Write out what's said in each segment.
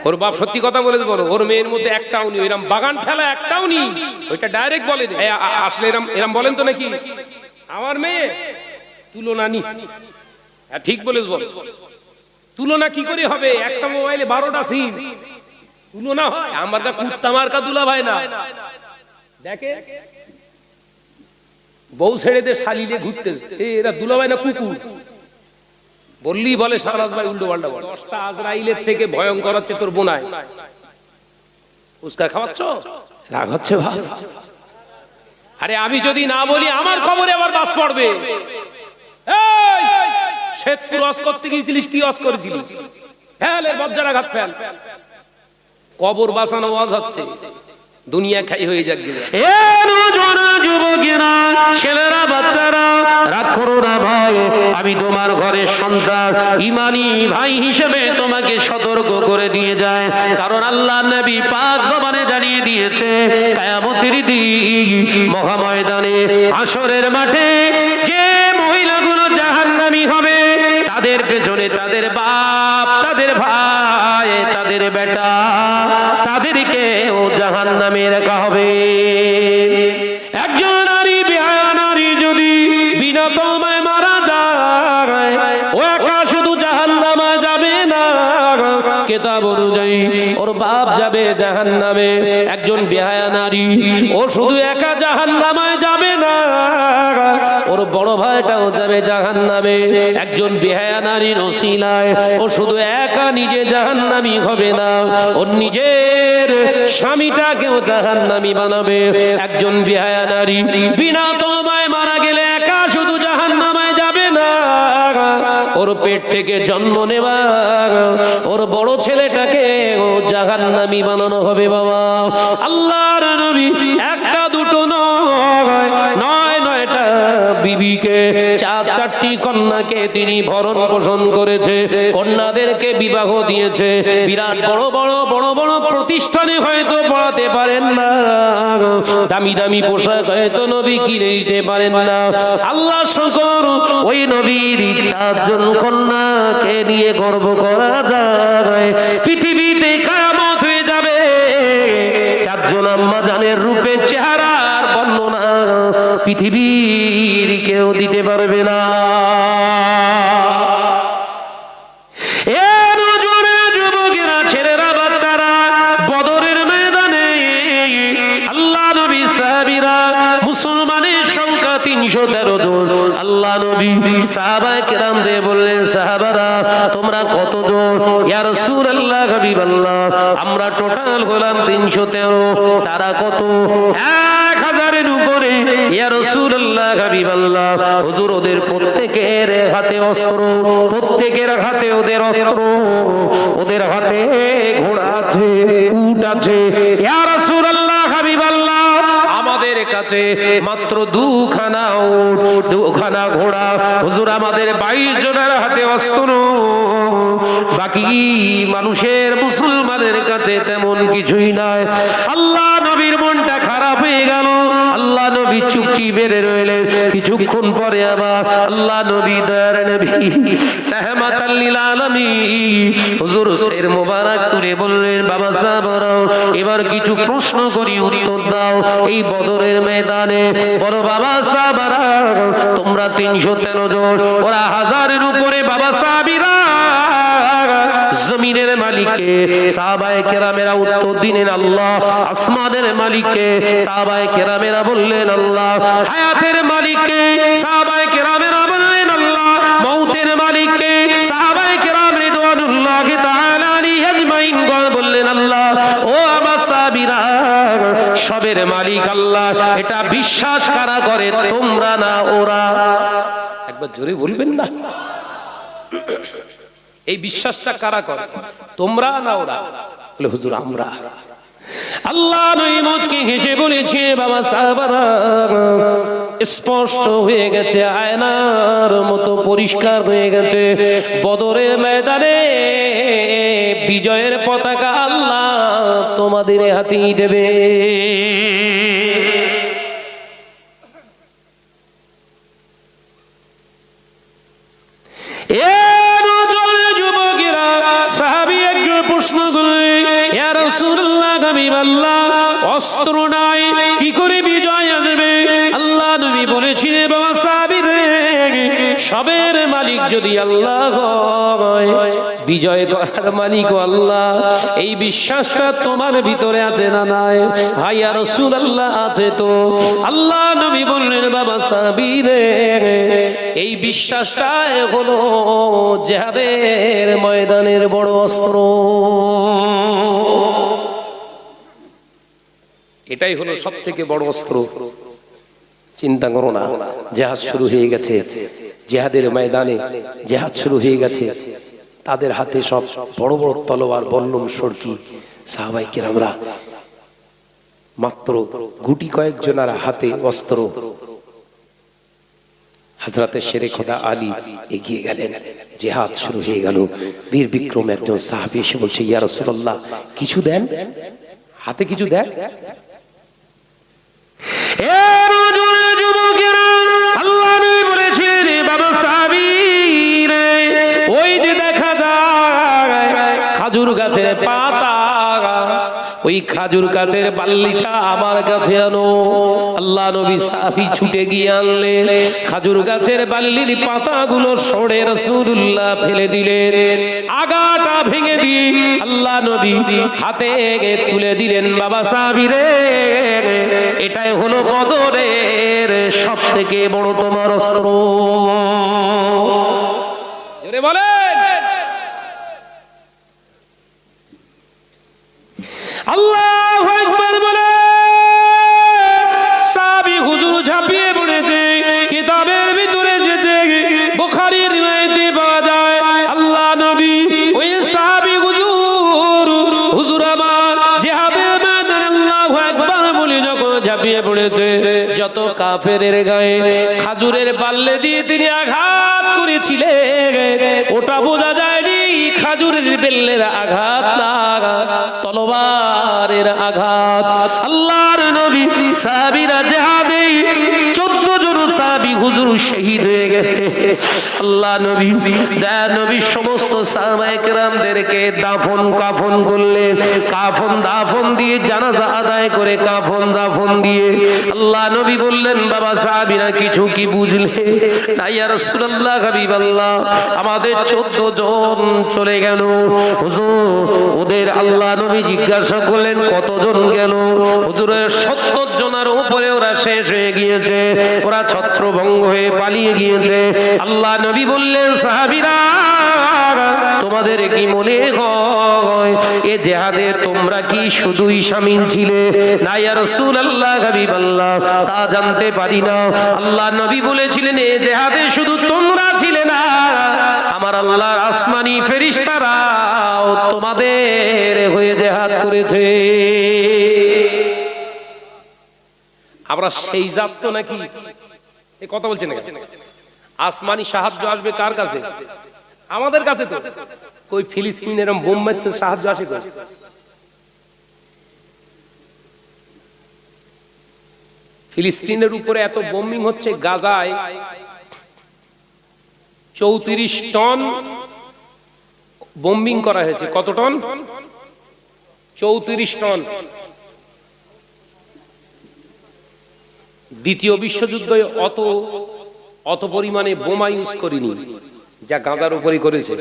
ওর বাপ সত্যি কথা বলে বলো, ওর মেয়ের মধ্যে একটাও নেই, এরম বাগান ফেলা একটাও নেই, ওইটা ডাইরেক্ট বলে আসলে এরম বলেন তো নাকি আমার মেয়ে তুলনা নি। ঠিক বলে বল, তুলনা কি করে হবে? একটা মোবাইলে 12টা সিম, তুলনা হয়? আমার কা কুত্তা মার্কা দুলা ভাই না। দেখে বউ ছেড়ে দিয়ে শালিলে ঘুরতেছে, এরা দুলা ভাই না কুকুর বললি বলে শাহনাজ ভাই উল্টো পাল্টা বলে। 10টা আজরাইলের থেকে ভয়ঙ্কর হচ্ছে তোর বোনায়, উস্কা খাওয়াচ্ছ, রাগ হচ্ছে ভাই। আরে আমি যদি না বলি আমার খবরে আবার বাস পড়বে। এই শেখপুর অস করতে গিয়েছিলিস, কি অস করেছিলিস? ফেল এর বজ্জারা ঘাত ফেল, কবর বাঁচানো ওয়াজ হচ্ছে, দুনিয়া খাই হয়ে যাক। এ নওজোয়ান যুবকেরা, ছেলেরা, বাচ্চারা, রাগ করো না ভাই, আমি তোমার ঘরের সন্তান, ঈমানি ভাই হিসেবে তোমাকে সতর্ক করে দিয়ে যায়। কারণ আল্লাহ নবী পাক জবানে জানিয়ে দিয়েছে, কিয়ামতের দিন মহাময়দানে হাসরের মাঠে যে মহিলাগুলো জাহান্নামী হবে, তাদের পেছনে তাদের বাপ, তাদের ভাই, তাদের বেটা, তাদেরকে ও জাহান্নামে রাখা হবে। একজন নারী, বিহায়া নারী যদি বিনা তওবায় মারা যায়, ও একা শুধু জাহান্নামে যাবে না, কিতাব অনুযায়ী ওর বাপ যাবে জাহান্নামে। একজন বিহায়া নারী, ও শুধু একা জাহান্নামে যাবে না, ওর বড় ভাইটাও যাবে জাহান্নামে। একজন বিহায়া নারীর ওসিলায় ও শুধু একা নিজে জাহান্নামী হবে না, ওর নিজের স্বামীটাকেও জাহান্নামী বানাবে। একজন বিহায়া নারী বিনা তওবায় মারা গেলে একা শুধু জাহান্নামে যাবে না, ওর পেট থেকে জন্ম নেওয়া ওর বড় ছেলেটাকে ও জাহান্নামী বানানো হবে। বাবা, আল্লাহর নবী একটা দুটো নয়, নয়টা বিবিকে, 4টি কন্যাকে তিনি ভরণ পোষণ করেছে, কন্যাদেরকে বিবাহ দিয়েছে। বিরাট বড় বড় বড় বড় প্রতিষ্ঠানে হয়তো পড়াতে পারেন না, দামি দামি পোশাক হয়তো নবী কিনে দিতে পারেন না। আল্লাহ শুকর, ওই নবীর 4জন কন্যাকে নিয়ে গর্ব করা যায়। পৃথিবীতে কিয়ামত হয়ে যাবে, 4জন আম্মা জানের রূপে চেহারার বর্ণনা পৃথিবীর কেউ দিতে পারবে না। এ নওজোয়ান যুবকেরা, ছেলেরা, বাচ্চারা, বদরের ময়দানে আল্লাহ নবী সাহাবীরা, মুসলমানের সংখ্যা 313 জন। আল্লাহ নবী সাহাবায়ে কেরামদের বললেন, সাহাবারা তোমরা কতজন? ইয়া রাসূলুল্লাহ, হাবিবাল্লাহ, আমরা টোটাল হলাম 313। তারা কত? 1000-এর উপরে। ইয়া রাসূলুল্লাহ, হাবিবাল্লাহ, হুজুর ওদের প্রত্যেকের হাতে অস্ত্র, প্রত্যেকের হাতে ওদের অস্ত্র, ওদের হাতে ঘোড়া আছে, উট আছে। ইয়া রাসূলুল্লাহ, হাবিবাল্লাহ, আমাদের কাছে মাত্র 2খানা উট, 2খানা ঘোড়া। হুজুর আমাদের 22 জনের হাতে অস্ত্র, বাকি মানুষের, মুসলমানের কাছে তেমন কিছুই নাই। আল্লাহ নবীর মনটা খারাপ হয়ে গেল। আল্লাহ নবী চুপটি বেড়ে রইলেন। কিছুক্ষণ পরে আবার আল্লাহ নবী, দয়ার নবী, রাহমাতাল লিল আলামিন, হুজুর সের মোবারক তুলে বললেন, বাবা সাহাবারা এবার কিছু প্রশ্ন করি, উত্তর দাও। এই বদরের ময়দানে বড় বাবা সাহাবারা, তোমরা 313 জন, ওরা 1000-এর উপরে। বাবা সাহাবীরা, জমিনের মালিককে সাহাবায়ে কেরামেরা উত্তর দিলেন আল্লাহ, আসমানের মালিককে সাহাবায়ে কেরামেরা বললেন আল্লাহ, হায়াতের মালিককে সাহাবায়ে কেরামেরা বললেন আল্লাহ, মউতের মালিককে সাহাবায়ে কেরাম রিদওয়ানুল্লাহি তাআলা আলাইহিম আজমাইন বললেন আল্লাহ। ও আমার সাহাবীরা, সবের মালিক আল্লাহ, এটা বিশ্বাস কারা করে? তোমরা না ওরা? একবার জোরে বলবেন না? এই বিশ্বাসটা কারা করে? তোমরা না ওরা? বলে হুজুর আমরা। আল্লাহ নবী মুচকি হেসে বলেছে, বাবা সাহাবারা, স্পষ্ট হয়ে গেছে, আয়নার মতো পরিষ্কার হয়ে গেছে। বদরের ময়দানে বিজয়ের পতাকা আল্লাহ তোমাদের হাতেই দেবে। এ নওজোয়ান যুবকেরা, সাহাবী একজন প্রশ্ন রাসূলুল্লাহ হাবিবাল্লাহ অস্ত্র নাই, কি করে বিজয় আসবে? আল্লাহ নবী বলেছিলেন বাবা সাহাবী রে, সবের মালিক যদি আল্লাহ হয়, বিজয় করার মালিক আল্লাহ, এই বিশ্বাসটা তোমার ভিতরে আছে না নাই? হাইয়া রাসূলুল্লাহ আছে তো। আল্লাহ নবী বললেন বাবা সাহাবী রে, এই বিশ্বাসটা হলো জিহাদের ময়দানের বড় অস্ত্র। এটাই হলো সবথেকে বড় অস্ত্র। চিন্তা করো না, জিহাদ শুরু হয়ে গেছে, জিহাদের ময়দানে জিহাদ শুরু হয়ে গেছে। তাদের হাতে সব বড় বড় তলোয়ার, বল্লম, সড়কি। সাহাবায়ে কেরামরা মাত্র গুটি কয়েকজনের হাতে অস্ত্র। হযরতে শেরে খোদা আলী এগিয়ে গেলেন, জিহাদ শুরু হয়ে গেল। বীর বিক্রম একজন সাহাবী এসে বলছে, ইয়া রাসূলুল্লাহ কিছু দেন, হাতে কিছু দেন। আল্লাহ নবী বলেছেন বাবা সাহাবী রে, ওই যে দেখা যায় খাজুর গাছের পাতা, ওই খাজুর গাছের বাল্লিটা আমার কাছে আনো। আল্লাহ নবী সাহাবী ছুটে গিয়ে আনলেন। খাজুর গাছের বাল্লির পাতাগুলো সরে রাসূলুল্লাহ ফেলে দিলেন, আগাটা ভেঙে দিয়ে আল্লাহ নবী হাতে তুলে দিলেন। বাবা সাহাবী রে, এটাই হলো বদরের সবথেকে বড় তোমার অস্ত্র। জোরে বলেন। আল্লাহু আকবার বলে সাহাবী হুজুর ঝাঁপিয়ে পড়েছে। কিতাবের ভিতরে এসেছে, বুখারীর রিওয়ায়াতে পাওয়া যায়, আল্লাহ নবী ওই সাহাবী হুজুর আমার জিহাদের ময়দানে আল্লাহু আকবার বলে যখন ঝাঁপিয়ে পড়েছে, যত কাফেরের গায়ে খাজুরের বাল্লে দিয়ে তিনি আঘাত করেছিলেন, ওটা বোঝা যায়নি খাজুরের বেল্লের আঘাত না, তলোয়ারের আঘাত। আল্লাহর নবী সাহাবীরা জিহাদে 14 জন সাহাবী হুজুর শহীদ হয়ে গেছে। আল্লাহ নবী নবী সমস্ত সাহাবায়ে কেরামদেরকে কাফন করলেন। কাফন দাফন দিয়ে জানাজা আদায় করে কাফন দাফন দিয়ে আল্লাহ নবী বললেন, বাবা সাহাবীরা কিছু কি বুঝলে? না ইয়া রাসূলুল্লাহ হাবিবাল্লাহ, আমাদের 14 জন চলে গেল হুজুর। ওদের আল্লাহ নবী জিজ্ঞাসা করলেন কতজন গেল? হুজুরের 70 জনের উপরে ওরা শেষ হয়ে গিয়েছে, ওরা ছত্রভঙ্গ হয়ে পালিয়ে গিয়েছে। আল্লাহ নবী বললেন, সাহাবীরা তোমাদের কি মনে হয় এ জিহাদে তোমরা কি শুধুই শামিল ছিলে? না ইয়া রাসূলুল্লাহ হাবিবাল্লাহ, তা জানতে পারি না। আল্লাহ নবী বলেছিলেন, এ জিহাদে শুধু তোমরা ছিলে না, আমার আল্লাহর আসমানি ফেরেশতারাও তোমাদের হয়ে জিহাদ করেছে। আমরা সেই জাত তো নাকি? এই কথা বলছেন নাকি? আসমানি সাহায্য আসবে কার কাছে? আমাদের কাছে। তো কই ফিলিস্তিনের বোম মারতে সাহায্য আসে তো? ফিলিস্তিনের উপরে এত বোমিং হচ্ছে, গাজায় 34 টন বোম্বিং করা হয়েছে। কত টন? 34 টন। দ্বিতীয় বিশ্বযুদ্ধে অত পরিমাণে বোমা ইউজ করিনি যা গাজার উপরে করেছে।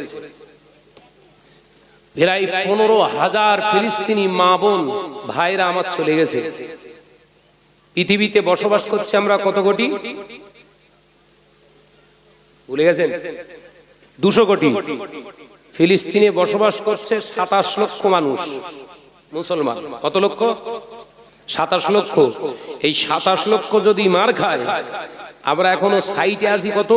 প্রায় 15,000 ফিলিস্তিনি মা বোন ভাইরা আমার চলে গেছে। পৃথিবীতে বসবাস করছে আমরা কত কোটি? ভুলে গেছেন? 200 কোটি। ফিলিস্তিনে বসবাস করছে 27 লক্ষ মানুষ, মুসলমান। কত লক্ষ? 27 লক্ষ। এই 27 লক্ষ যদি মার খায়, আমরা এখনো সাইটে আছি কত?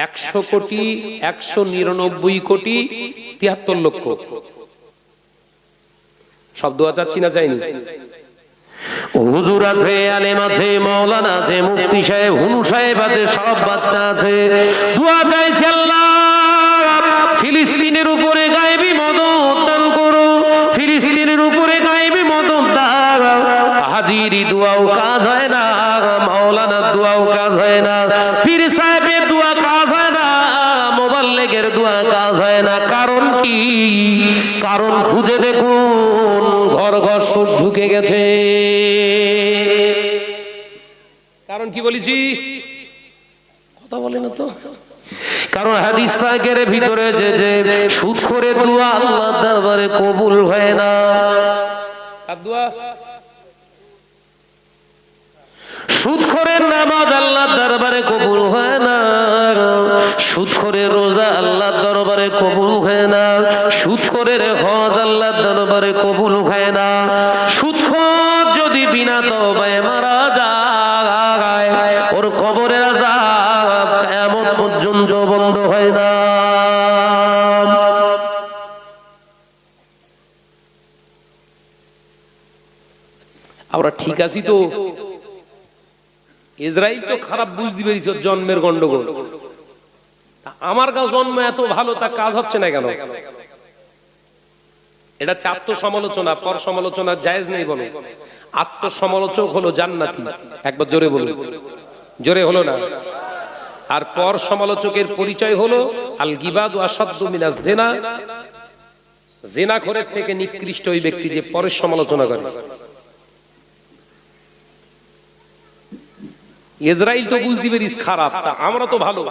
100 কোটি, 199 কোটি 73 লক্ষ। শব্দ চাচ্ছি না, চাইনি। হুজুর আছে, আলেম আছে, মাওলানা আছে, মুফতি সাহেব, হুনু সাহেব আছে, সব বাচ্চা আছে। দোয়া চাইছে, আল্লাহ ফিলিস্তিনের উপরে গায়েবী মদদ দান করো, ফিলিস্তিনের উপরে গায়েবী মদদ দাও। হাজিরি দোয়াও কাজ হয় না, মাওলানার দোয়াও কাজ হয় না, পীর সাহেবের দোয়া কাজ হয় না, মোবাল্লেগের দোয়া কাজ হয় না। কারণ কি? কারণ খুঁজে দেখুন, ঘর ঘর সুদ ঢুকে গেছে। কারণ কি বলেছি, কথা বলে না তো। কারণ হাদিস পাকের ভিতরে যে সুদখোরের দোয়া আল্লাহর দরবারে কবুল হয় না। আর দোয়া, সুদখোরের নামাজ আল্লাহর দরবারে কবুল হয় না, সুদখোরের রোজা আল্লাহর দরবারে কবুল হয় না, সুদখোরের হজ আল্লাহর দরবারে কবুল হয় না। সুদখোর যদি বিনা তওবায় মারা যায়, ওর কবরের আযাব কিয়ামত পর্যন্ত বন্ধ হয় না। আমরা ঠিক আছি তো? ইসরায়েল তো খারাপ বুঝতে পেরেছে, জন্মের গন্ডগোল। আমার কাছে জন্ম এত ভালো, তা কাজ হচ্ছে না কেন? এটা হচ্ছে আত্মসমালোচনা। পর সমালোচনা জায়েজ নেই বলো। আত্মসমালোচক হলো জান্নাতি। একবার জোরে বলো, জোরে হলো না। আর পর সমালোচকের পরিচয় হলো আল গিবাদু আসাদ্দু মিনাজ জিনা, জিনাখোরের থেকে নিকৃষ্ট ওই ব্যক্তি যে পরের সমালোচনা করে। ইসরায়েল তো বুঝতে পারিস খারাপ, তা আমরা তো ভালো।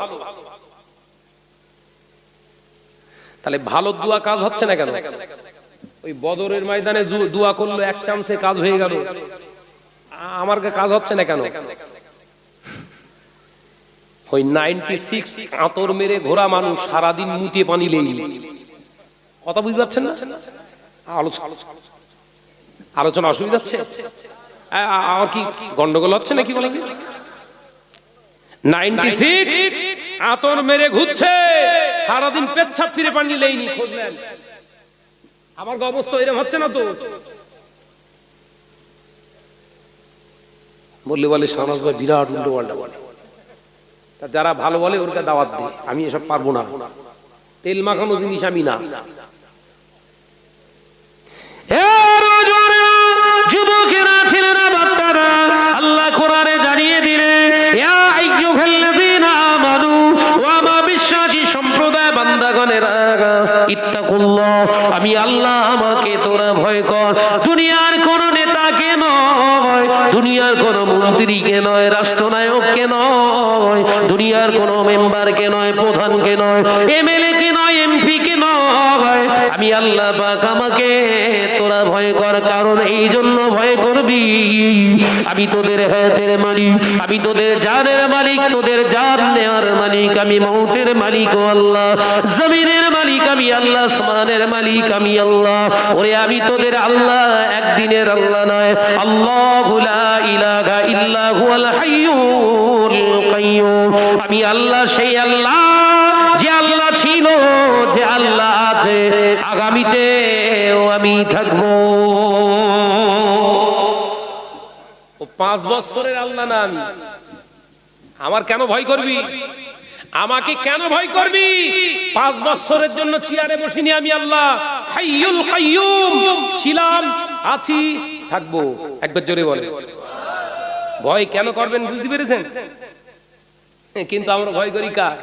তাহলে ভালো দোয়া কাজ হচ্ছে না কেন? ওই বদরের ময়দানে দোয়া করলো, এক চান্সে কাজ হয়ে গেল, আমার কাজ হচ্ছে না কেন? ওই 96 আতর মেরে ঘোরা মানুষ সারাদিন মুতিয়ে পানি লেই। কথা বুঝতে পারছেন না? আলোচনা অসুবিধা হচ্ছে? আমার কি গন্ডগোল হচ্ছে নাকি বলেন? 96 আতর মেরে ঘুরছে, সারাদিন পেচ্ছাপ ফিরে পানি লেইনি, খুঁজলেন। আমার অবস্থা এরকম হচ্ছে না তো? বললে বলে শাহনাজ ভাই বিরাট উল্টো পাল্টা বলে। তা যারা ভালো বলে ওরকে দাওয়াত দিই, আমি এসব পারবো না, তেল মাখানো জিনিস আমি না। যুবকেরা, ছেলেরা, বাচ্চারা, আল্লাহ কোরআনে জানিয়ে দিলেন, ইয়া আইয়ুহাল্লাযীনা আমানু, ওয়া মা বিশ্বাসী সম্প্রদায় বান্দাগণেরা, ইত্তাকুল্লাহ, আমি আল্লাহ, আমাকে তোরা ভয় কর। দুনিয়ার কোন নেতাকে নয়, দুনিয়ার কোন মন্ত্রীকে নয়, রাষ্ট্রনায়ককে নয়, দুনিয়ার কোন মেম্বারকে নয়, প্রধানকে নয়, এমএলএ কে নয়, এমপি কে নয়, আমি আল্লাহ পাক, আমাকে তোরা ভয় কর। কারণ এই জন্য ভয় করবি, আমি তোদের হায়াতের মালিক, আমি তোদের জানের মালিক, তোদের জান নেওয়ার মালিক আমি মউতের মালিক ও আল্লাহ, জমিনের মালিক আমি আল্লাহ, আসমানের মালিক আমি আল্লাহ। ওরে আমি তোদের আল্লাহ, একদিনের আল্লাহ নয়। আল্লাহু লা ইলাহা ইল্লা হুয়াল হাইয়ুল কাইয়্যুম, আমি আল্লাহ, সেই আল্লাহ যে আল্লাহ ছিল, যে আল্লাহ আছে, আগামীতেও আমি থাকবো। ও 5 বছরের আল্লাহ না আমি? আমার কেন ভয় করবি? আমাকে কেন ভয় করবি? 5 বছরের জন্য চেয়ারে বসিনি আমি আল্লাহ, হাইয়ুল কাইয়্যুম, ছিলাম, আছি, থাকবো। একবার জোরে বলে। ভয় কেন করবেন বুঝতে পেরেছেন? কিন্তু আমরা ভয় করি কার?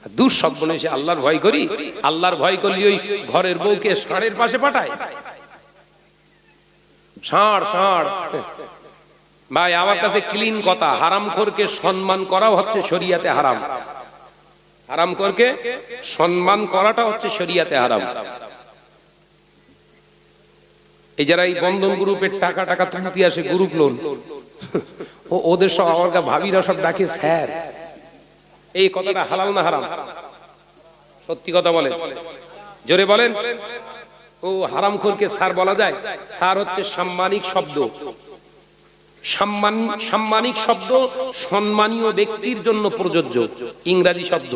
দুঃস্বপ্নে আল্লাহর ভয় করি। আল্লাহর ভয় করলে ওই ঘরের বউকে ষাঁড়ের পাশে পাঠায়। ষাঁড় ষাঁড় ভাই, আমার কাছে ক্লিন কথা, হারামখোরকে সম্মান করাও হচ্ছে শরিয়াতে হারাম। হারামখোরকে সম্মান করাটা হচ্ছে শরিয়াতে হারাম। এই যারা এই বন্ধন গ্রুপের টাকা টাকা তুলতে আসে, গ্রুপ লোন, ওদের সব আমার ভাবিরা সব ডাকে স্যার। এই কথাটা হালাল না হারাম? সত্যি কথা বলেন, জোরে বলেন। ও হারামখোরকে স্যার বলা যায়? স্যার হচ্ছে সাম্মানিক শব্দ। সাম্মানিক শব্দ সম্মানীয় ব্যক্তির জন্য প্রযোজ্য, ইংরেজি শব্দ।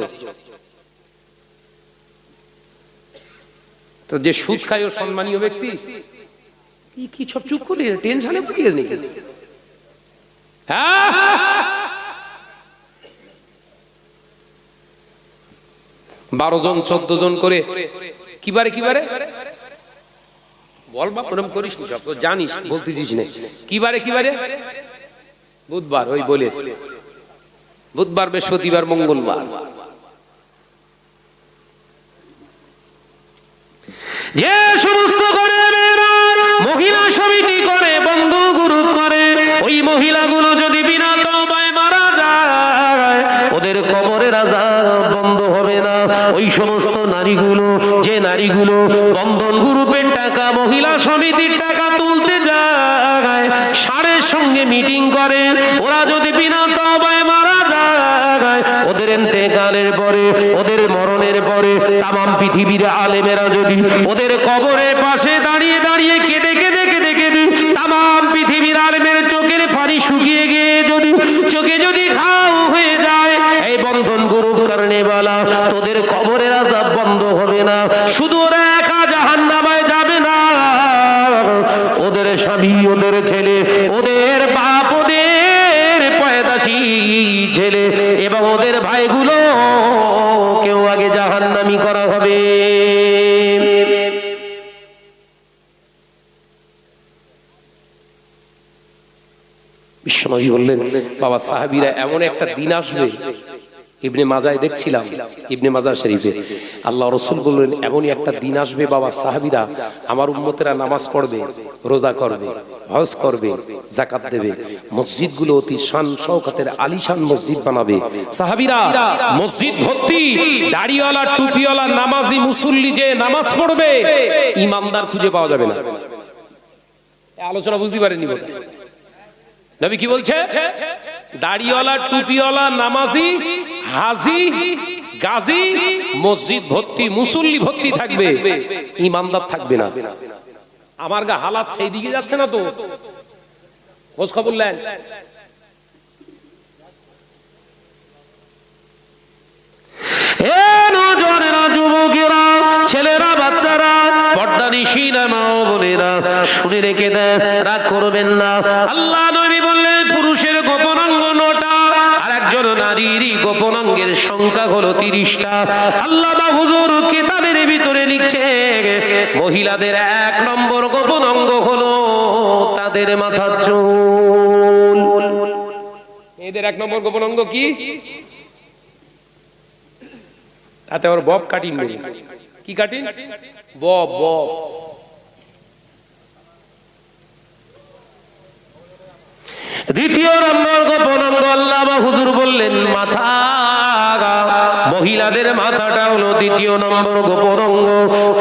তো যে সুদ খায় ও সম্মানীয় ব্যক্তি? কি সব চুপ করে টেনশনে পড়ে গেছে নাকি? হ্যাঁ, 12 জন 14 জন করে কিবারে কিবারে বল, বাপ ওরকম করিস নি, সব তো জানিস, বলতে দিস না। কিবারে কিবারে? বুধবার, ওই বলে বুধবার, বৃহস্পতিবার, মঙ্গলবার। যে সমস্ত করে মেয়েরা মহিলা সমিতি করে, বন্ধু গ্রুপ করে, ওই মহিলাগুলো যদি বিনা তওবায় মারা যায় ওদের কবরের আযাব বন্ধ হবে না। ওই সমস্ত নারীগুলো, যে নারীগুলো বন্ধন গ্রুপের টাকা, মহিলা সমিতির টাকা তুলতে যায়, সারের সঙ্গে মিটিং করে, ওরা যদি বিনা তওবায় মারা যায় ওদের ইন্তেকালের পরে, ওদের মরণের পরে তামাম পৃথিবীর আলেমেরা যদি ওদের কবরের পাশে দাঁড়িয়ে দাঁড়িয়ে কেঁদে কেঁদে কেঁদে কেঁদে তামাম পৃথিবীর আলেমের চোখের পানি শুকিয়ে গিয়ে যদি চোখে যদি ঘাও হয়ে যায়, এই বন্ধন গ্রুপ কারণে বলা তোদের কবরের আযাব বন্ধ হবে না। শুধু ওরা একা জাহান্নামে যাবে না, ওদের স্বামী, ওদের ছেলে, ওদের বাপ, ওদের পয়দাশী ছেলে এবং ওদের ভাইগুলো কেউ আগে জাহান্নামী করা হবে। বিশ্বনবী বললেন, বাবা সাহাবীরা এমন একটা দিন আসবে, ইবনে মাজায় দেখছিলাম, ইবনে মাজা শরীফে আল্লাহ রাসূল বললেন এমনই একটা দিন আসবে বাবা সাহাবীরা, আমার উম্মতেরা নামাজ পড়বে, রোজা করবে, হজ করবে, যাকাত দেবে, মসজিদগুলো অতি শান শওকতের আলিশান মসজিদ বানাবে। সাহাবীরা মসজিদ ভর্তি দাড়িওয়ালা, টুপিওয়ালা, নামাজি মুসল্লি, যে নামাজ পড়বে ইমানদার খুঁজে পাওয়া যাবে না। আলোচনা বুঝতে পারেননি বোধ হয়। নবী কি বলছে? দাড়িওয়ালা, টুপিওয়ালা, নামাজি, হাজি, গাজী মসজিদ ভর্তি, মুসল্লি ভর্তি থাকবে, ইমানদার থাকবে না। আমার গা হালাত সেই দিকে যাচ্ছে না তো? খোঁজ খবর নেন। যুবকেরা, ছেলেরা, বাচ্চারা, পর্দানিশীলা মা ও বোনেরা শুনে রেখে দেন, রাগ করবেন না। আল্লাহ নবী বললেন পুরুষের গোপন অঙ্গ 9টা আর একজন নারীর গোপন অঙ্গের সংখ্যা হলো 30টা। আল্লাহ হুজুর কিতাবের ভিতরে লিখছে মহিলাদের 1 নম্বর গোপন অঙ্গ হলো তাদের মাথার চুল। এদের 1 নম্বর গোপন অঙ্গ কি? তাতে ওর বব কাটিং মেরেছে। কি কাটিং? বব। বব দ্বিতীয় নম্বর গোপন অঙ্গ আল্লাহ হুজুর বললেন মাথা। মহিলাদের মাথাটা হলো দ্বিতীয় নম্বর গোপন অঙ্গ।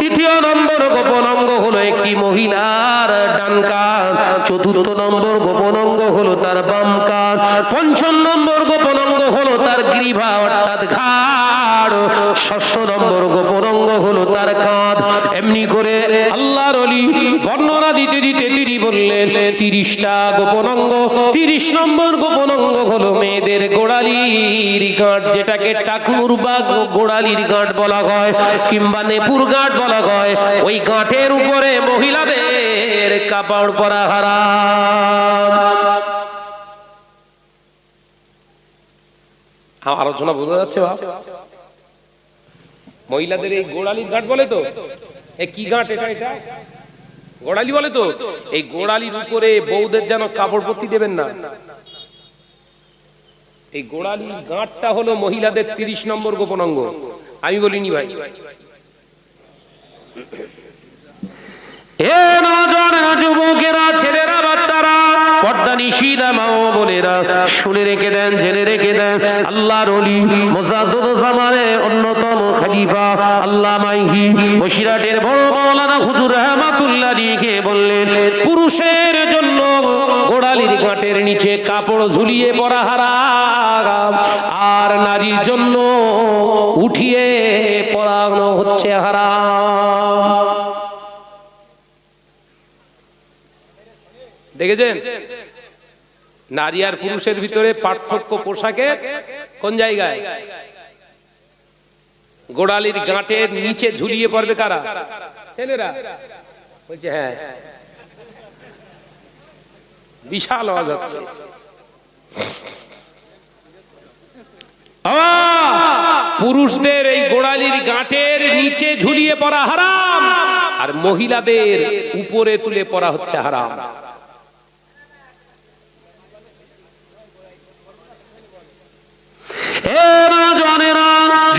তৃতীয় নম্বর গোপন অঙ্গ হলো একটি মহিলার ডান কাঁধ। চতুর্থ নম্বর গোপন অঙ্গ হলো তার বাম কাঁধ। পঞ্চম নম্বর গোপন অঙ্গ হলো তার গ্রীবা অর্থাৎ ঘাড়। ষষ্ঠ নম্বর গোপন অঙ্গ হলো তার কাঁধ। এমনি করে আল্লাহর ওলি বর্ণনা দিতে দিতে তিনি বললেন 30টা গোপন অঙ্গ। 30 নম্বর গোপন অঙ্গ হলো মেয়েদের গোড়ালির গাঁট, যেটাকে টাকনুর বা গোড়ালির গাঁট বলা হয় কিংবা নেপুর গাঁট বলা হয়। ওই গাঁটের উপরে মহিলাদের কাপড় পরা হারাম। আলোচনা বোঝা যাচ্ছে? মহিলাদের এই গোড়ালির গাঁট বলে তো? কি গাঁট এটা? এটা গোড়ালি বলে তো। এই গোড়ালির উপরে বউদের যেন কাপড় পরতে দেবেন না। এই গোড়ালির গাঁটটা হলো মহিলাদের 30 নম্বর গোপন অঙ্গ। আমি বলিনি ভাই। এ নওজোয়ানেরা, যুবকেরা, ছেলেরা, বাচ্চারা, পর্দানিশীলা মা ও বোনেরা শুনে রেখে দেন, জেনে রেখে দেন। আল্লাহর ওলি মুজাদ্দিদ জামানের অন্যতম খলিফা আল্লামা বসিরহাটের বড় মাওলানা হুজুর রাহমাতুল্লাহ আলাইহি বললেন পুরুষের জন্য গোড়ালির গাঁটের নিচে কাপড় ঝুলিয়ে পরা হারাম, আর নারীর জন্য উঠিয়ে পরানো হচ্ছে হারাম। দেখেছেন নারী আর পুরুষের ভিতরে পার্থক্য পোশাকে কোন জায়গায়? গোড়ালির গাঁটের নিচে ঝুলিয়ে পড়বে কারা? ছেলেরা। বলছে হ্যাঁ, বিশাল আওয়াজ হচ্ছে। পুরুষদের এই গোড়ালির গাঁটের নিচে ঝুলিয়ে পড়া হারাম, আর মহিলাদের উপরে তুলে পড়া হচ্ছে হারাম।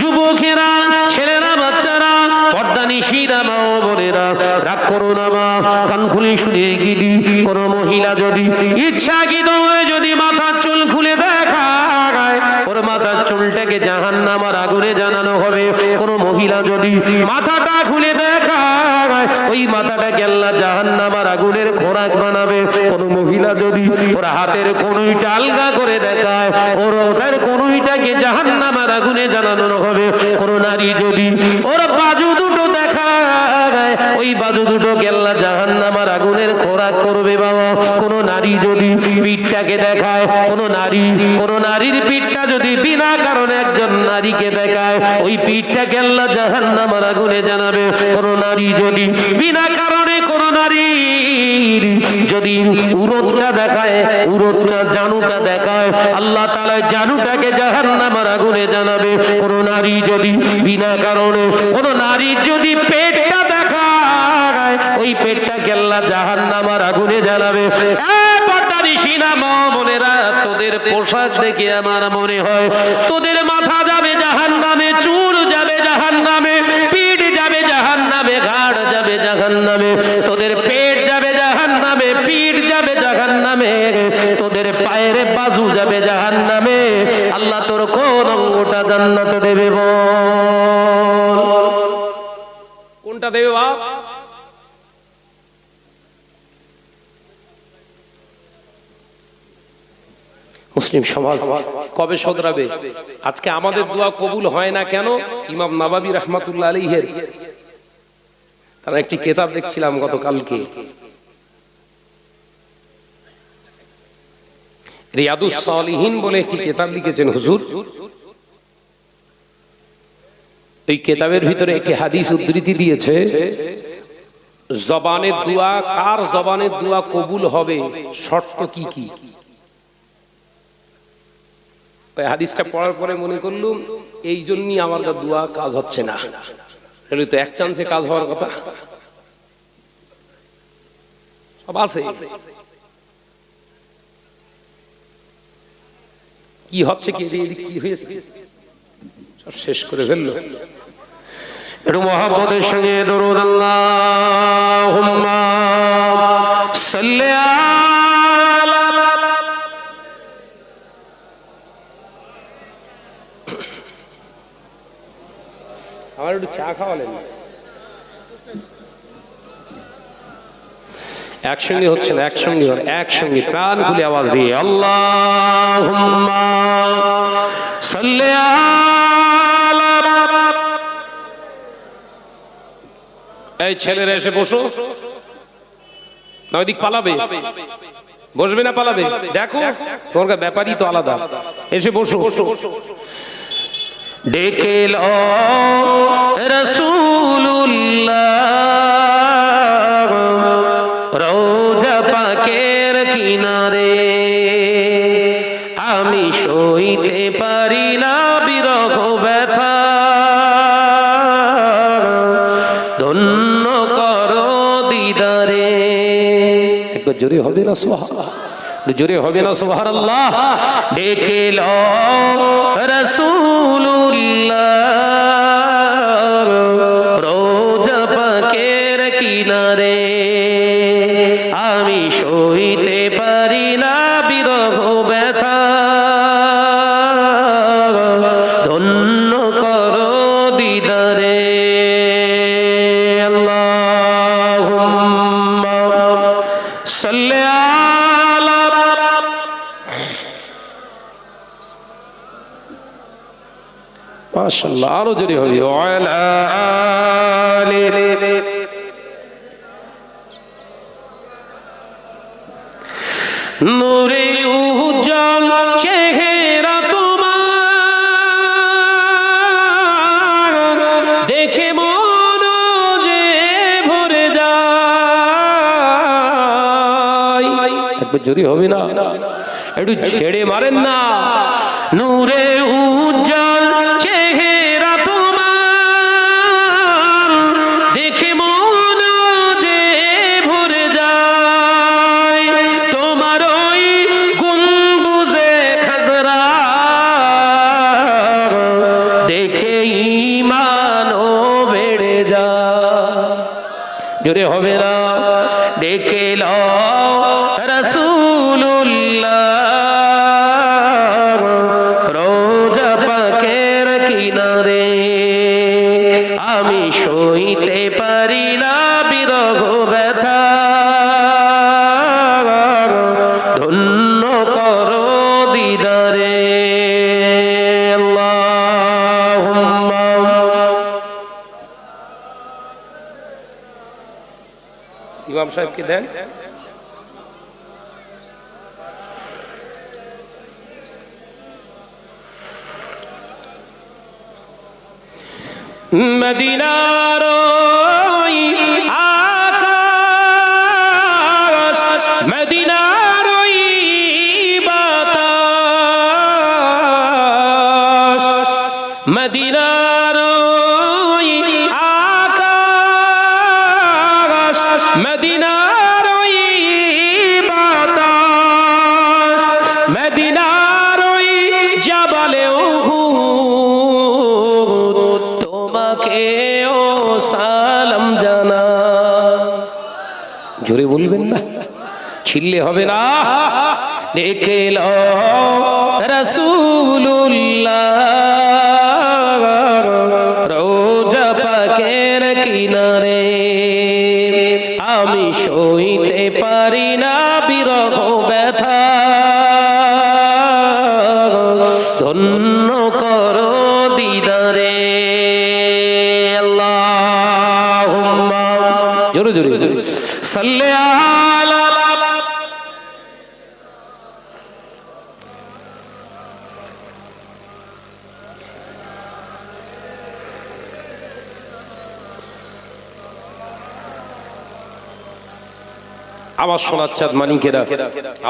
যুবকেরা, ছেলেরা, বাচ্চারা, পর্দা নিশিরা মা ও বোনেরা, রাগ করো না মা, কান খুলে শুনে গেলি কোন মহিলা যদি ইচ্ছাকৃত হয়ে যদি মাথার চুল খুলে দেখায়, ওর মাথার চুলটাকে জাহান্নামের আগুনে জানানো হবে। কোন মহিলা যদি মাথাটা খুলে দেখায়, ওই মাথাটাকে আল্লাহ জাহান্নামের আগুনের খোরাক বানাবে। কোন মহিলা যদি ওর হাতের কনুইটা আলগা করে দেখায়, ওর ওটার কনুইটাকে জাহান্নামের আগুনে জানানো হবে। কোন নারী যদি ওর বাজু দুটো দেখায়, ওই বাজু দুটোকে আল্লাহ জাহান্নামের আগুনের খোরাক করবে বাবা। কোন নারী যদি পিঠটাকে দেখায়, কোন নারীর পিঠটা যদি বিনা কারণে একজন নারীকে দেখায়, ওই পিঠটাকে আল্লাহ জাহান্নামের আগুনে জানাবে। কোন নারী যদি বিনা কারণে কোন নারীর যদি উরতটা দেখায়, উরতটা জানুটা দেখায়, আল্লাহ তাআলা জানুটাকে জাহান্নামের আগুনে জানাবে। কোন নারী যদি বিনা কারণে কোন নারীর যদি পেটটা দেখায়, ওই পেটটাকে আল্লাহ জাহান্নামের আগুনে জানাবে। তোদের পোশাক দেখে আমার মনে হয় তোদের মাথা যাবে জাহান্নামে, চুল যাবে জাহান্নামে, পিঠ যাবে জাহান্নামে, ঘাড় যাবে জাহান্নামে, তোদের পেট যাবে জাহান্নামে, পিঠ যাবে জাহান্নামে, তোদের পায়ের বাজু যাবে জাহান্নামে। আল্লাহ তোর কোন অঙ্গটা জান্নাতে দেবে বল? কোনটা দেবে বাপ? মুসলিম সমাজ কবে শোধরাবে? আজকে আমাদের দোয়া কবুল হয় না কেন? ইমাম নাবাবী রাহমাতুল্লাহ আলাইহির তার একটি কিতাব দেখছিলাম গতকালকে, রিয়াদুস সালিহিন বলে একটি কিতাব লিখেছেন হুজুর। এই কিতাবের ভিতরে একটি হাদিস উদ্ধৃতি দিয়েছে, জবানের দোয়া, কার জবানের দোয়া কবুল হবে, শর্ত কি কি। হাদিসটা পড়ার পরে মনে করলুম এই জন্যই আমার দোয়া কাজ হচ্ছে না। তো এক চান্সে কাজ হওয়ার কথা সব আছে, কি হচ্ছে কি কি হয়েছে সব শেষ করে ফেললো। একটু মুহাব্বতের সঙ্গে দরুদ আল্লাহুম্মা সাল্লি আলা। আমার একটু চা খাওয়ালেন। একসঙ্গে হচ্ছে না, একসঙ্গে একসঙ্গে প্রাণ খুলে আওয়াজ দিয়ে আল্লাহুম্মা সাল্লি আলা। এই ছেলেরা এসে বসো, না ওইদিক পালাবে? বসবে না পালাবে? দেখো তোমার ব্যাপারই তো আলাদা। এসে বসো। ডেকে লো রাসূলুল্লাহ রওজা পাকের কিনারে, আমি সইতে পারি না বিরহ ব্যথা, ধন্য করো দিদারে। একবার জোরে হবে না সুবহানাল্লাহ? জোরে হবে না সুবহানাল্লাহ? ডেকে লো রাসূলুল্লাহ রওজা পাকের কিনারে, আমি সইতে পারি না বিরহ ব্যথা, ধন্য করো দিদারে। আল্লাহুম্মা সাল্লি আলা। মাশাআল্লাহ, আরো জোরে হবে। ওয়ালা আলি। নূরে উজ্জ্বল চেহারা তোমার, দেখে মন যে ভরে যায়। একবার জোরে হবে না? একটু ছেড়ে মারেন না। নূরে উজ্জ্বল চেহারা তোমার, দেখে মন যে ভরে যায়। তোমার ওই গুনগুজে খাজরা দেখে ঈমানও বেড়ে যায়। জোরে হবে না। ডেকে লও রাসূলুল্লাহ রোজা পাকের কিনারে, আমি সইতে পারি না বিরহ ব্যথা, ধন্য করো দিদারে। আল্লাহুম্মা ইমাম সাহেবকে দেন। মদিনার ওই আকাশ, মদিনার ওই বাতাস, মদিনার ওই আকাশ, মদিনার ওই বাতাস, মদিনার ওই জাবালে উহুদ, তোমাকেও সালাম জানা। জোরে বলবেন না, ছিললে হবে না। ডেকে লও রাসূলুল্লাহ রোজা পাকের কিনারে, আমি সইতে পারি না বিরহ ব্যথা, ধন্য করো দিদারে। আল্লাহুম্মা জোরে জোরে সাল্লি আলা। আমার সোনার চাঁদ মানিকেরা,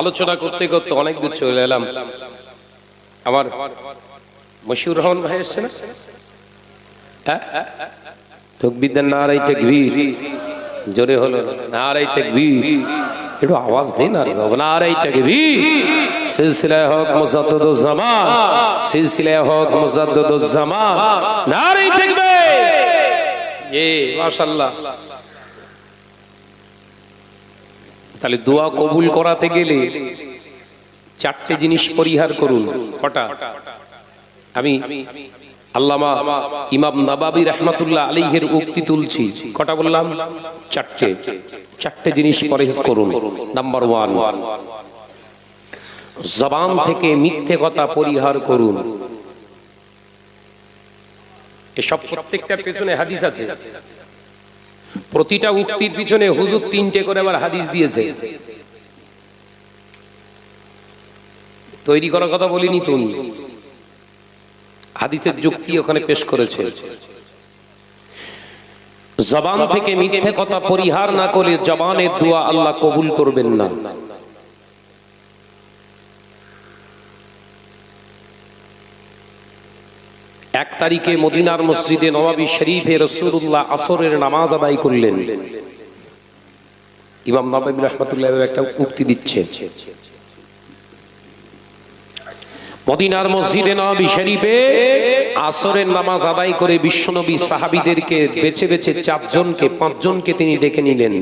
আলোচনা করতে করতে অনেক দূর চলে এলাম। আমার মশিউর রহমান ভাই এসছে না? তাকবীর দেন, নারায়ে তাকবীর। জোরে হলো নারায়ে তাকবীর, একটু আওয়াজ দেন আর বাবা। নারায়ে তাকবীর। সিলসিলা হক মুজাদ্দিদুজ জামান, সিলসিলা হক মুজাদ্দিদুজ জামান। নারায়ে তাকবীর। মাশাআল্লাহ। তাহলে দোয়া কবুল করাতে গেলে চারটে জিনিস পরিহার করুন। কটা? আমি আল্লামা ইমাম নাবাবী রাহমাতুল্লাহ আলাইহির উক্তি তুলছি। কটা বললাম? চারটে। চারটে জিনিস পরহেজ করুন। নাম্বার 1, জবান থেকে মিথ্যে কথা পরিহার করুন। এসব প্রত্যেকটার পেছনে হাদিস আছে। প্রতিটা উক্তির পিছনে হুজুর 3টে করে আবার হাদিস দিয়েছে। তৈরি করার কথা বলিনি তুমি, হাদিসের যুক্তি ওখানে পেশ করেছে। জবান থেকে মিথ্যে কথা পরিহার না করে জবানের দোয়া আল্লাহ কবুল করবেন না। এক তারিখে মদিনার মসজিদে নববী শরীফে রাসূলুল্লাহ আসরের নামাজ আদায় করলেন। ইমাম নাবাবী রাহমাতুল্লাহ একটা উক্তি দিচ্ছে। মদিনার মসজিদে নববী শরীফে আসরের নামাজ আদায় করে বিশ্বনবী সাহাবীদেরকে বেছে বেছে 4 জনকে 5 জনকে তিনি ডেকে নিলেন।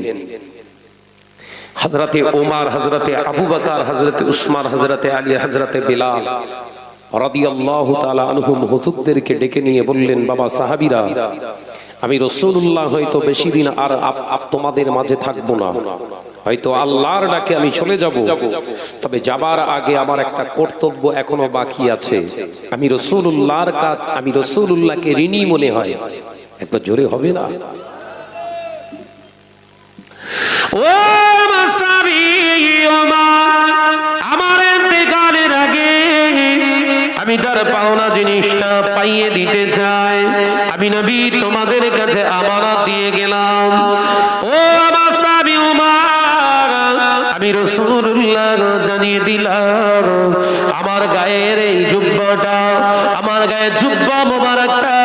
হযরতে ওমর, হযরতে আবু বকর, হযরতে উসমান, হযরতে আলী, হযরতে বিলাল রাদিয়াল্লাহু তাআলা আনহুম হুজুরদেরকে ডেকে নিয়ে বললেন, বাবা সাহাবীরা, আমি রাসূলুল্লাহ হয়তো বেশি দিন আর তোমাদের মাঝে থাকবো না, হয়তো আল্লাহর ডাকে আমি চলে যাব, তবে যাবার আগে আমার একটা কর্তব্য এখনো বাকি আছে। আমি রাসূলুল্লাহর কাজ, আমি রাসূলুল্লাহকে ঋণী মনে হয়। একবার জোরে হবে না? ও মাসাবি আমার ইন্তেকালের আগে আমি তার পাওনা জিনিসটা পাইয়ে দিতে চাই। আমি নবী তোমাদের কাছে আমানত দিয়ে গেলাম। ও আমার সাহাবী উমর, আমি রাসূলুল্লাহ জানিয়ে দিলাম আমার গায়ের এই জুব্বাটা, আমার গায়ে জুব্বা মোবারকটা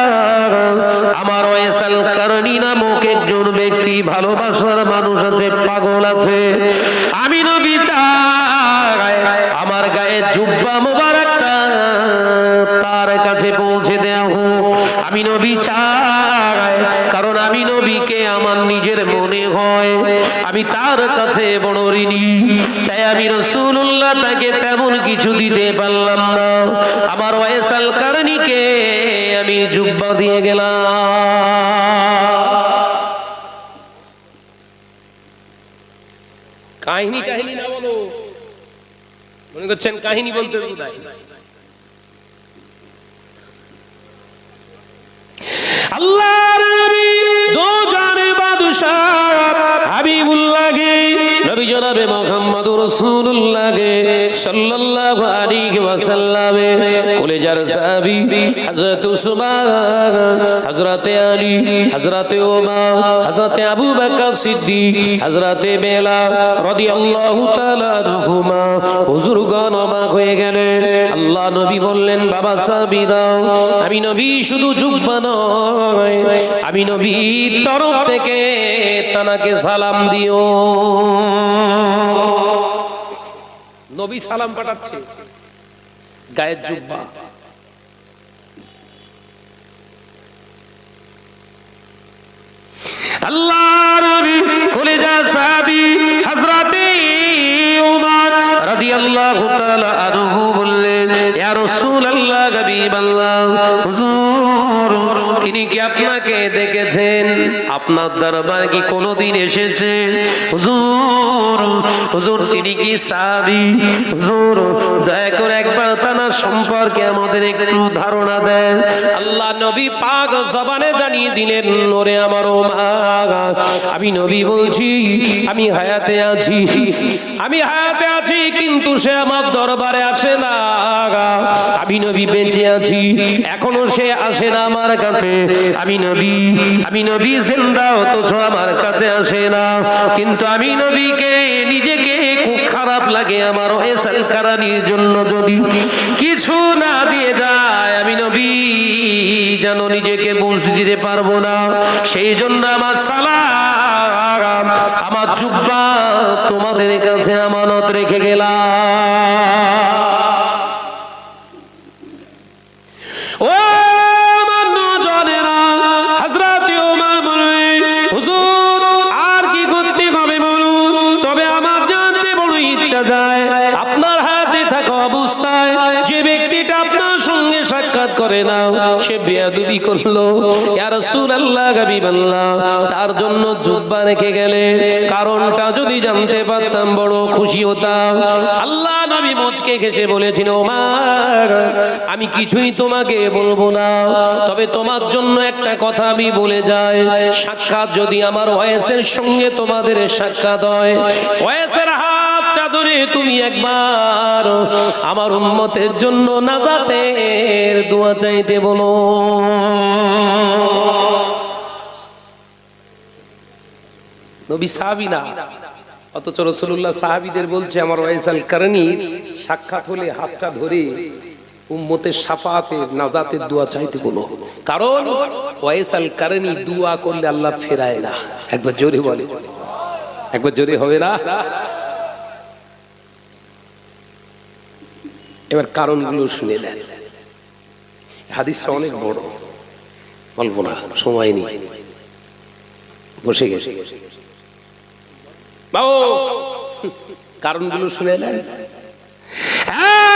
আমার ওয়াইসাল কারনী নামক একজন ব্যক্তি, ভালোবাসার মানুষ আছে, পাগল আছে, আমি নবী চাই আমার গায়ে জুব্বা মোবারকটা তার কাছে পৌঁছে দেওয়া হোক। আমি নবী চাই, কারণ আমি নবীকে আমার নিজের মনে হয়। আমি তার কাছে বড় ঋণী। তাই আমি রাসূলুল্লাহ তাকে তেমন কিছু দিতে পারলাম না। আমার ওয়াইস আল কারনীকে আমি জুব্বা দিয়ে গেলাম। কাহিনী না বলো, মনে করছেন কাহিনী বলতে বোঝায়। আল্লাহর নবী দো জানে বাদশাহ হাবিবুল্লাহকে নবী জনাবে মুহাম্মদুর রাসূলুল্লাহকে সাল্লাল্লাহু আলাইহি ওয়াসাল্লাম কলেজার সাহাবী হযরত উসমান, হযরত আলী, হযরত ওমর, হযরত আবু বকর সিদ্দিক, হযরত বেলাল রাদিয়াল্লাহু তাআলা আনহুমা হুজুরগণ অবাক হয়ে গেলেন। আল্লাহ নবী বললেন, বাবা সাহাবীরা, আমি নবী শুধু জুব্বা নয়, আমি নবীর তরফ থেকে তানাকে সালাম দিও। নবী সালাম পাঠাচ্ছে, গায়ের জুব্বা। আল্লাহ নবী কলেজা সাহাবী হযরতে ওমর রাদিয়াল্লাহু তাআলা আনহু বললেন, ইয়া রাসূলুল্লাহ, হাবিবাল্লাহ, হুজুর তিনি কি আপনাকে দেখেছেন? আপনার দরবারে কি কোনোদিন এসেছেন? হুজুর, হুজুর তিনি কি সাহাবী? হুজুর দয়া করে একবার তার সম্পর্কে আমাদের একটু ধারণা দেন। আল্লাহ নবী পাক জবানে জানিয়ে দিলেন, ওরে আমার ওমর, আমি নবী বলছি, আমি হায়াতে আছি, আমি হায়াতে আছি, কিন্তু সে আমার দরবারে আসে না। আমি নবী বেঁচে আছি, এখনো সে আসে না আমার কাছে। আমি নবী জিন্দা, অথচ আমার কাছে আসে না। কিন্তু আমি নবীকে নিজেকে খুব খারাপ লাগে আমার ওয়াইসাল কারানির জন্য যদি কিছু না দিয়ে যায়, আমি নবী যেন নিজেকে বুঝ দিতে পারবো না। সেই জন্য আমার সালাম, আমার জুব্বা তোমাদের কাছে আমানত রেখে গেলাম। ও আমার নজনেরা, হযরত ওমর বললেন, হুজুর আর কি করতে হবে বলুন, তবে আমার জানতে বড় ইচ্ছা যায়, আপনার হাতে থাকা অবস্থায় যে ব্যক্তিটা আপনার সঙ্গে সাক্ষাৎ করে না সে বেয়াদবি করলো, ইয়া রাসূলুল্লাহ, হাবিবাল্লাহ, তার জন্য জুব্বা রেখে গেলে কারণটা যদি জানতে পারতাম বড় খুশি হতাম। আল্লাহ নবী মুচকে হেসে বলেছেন, ওমর আমি কিছুই তোমাকে বলবো না, তবে তোমার জন্য একটা কথা আমি বলে যাই, সাক্ষাৎ যদি আমার ওয়াইসের সঙ্গে তোমাদের সাক্ষাৎ হয়, ওয়াইসের হাতটা ধরে তুমি একবার আমার উম্মতের জন্য নাজাতের দোয়া চাইতে বলো। নবী সাহাবী না, অথচ রাসূলুল্লাহ সাহাবীদের বলছে, আমার ওয়াইসাল কারনী সাক্ষাৎ হলে হাতটা ধরে উম্মতের শাফাআতের নাজাতের দোয়া চাইতে বলো। কারণ ওয়াইসাল কারনী দোয়া করলে আল্লাহ ফেরায় না। একবার জোরে বলে, একবার জোরে হবে না? এবার কারণগুলো শুনে নেন। হাদিসটা অনেক বড়, বলবো না, সময় নেই, বসে গেছি। বাবু কারণগুলো শুনে নেন।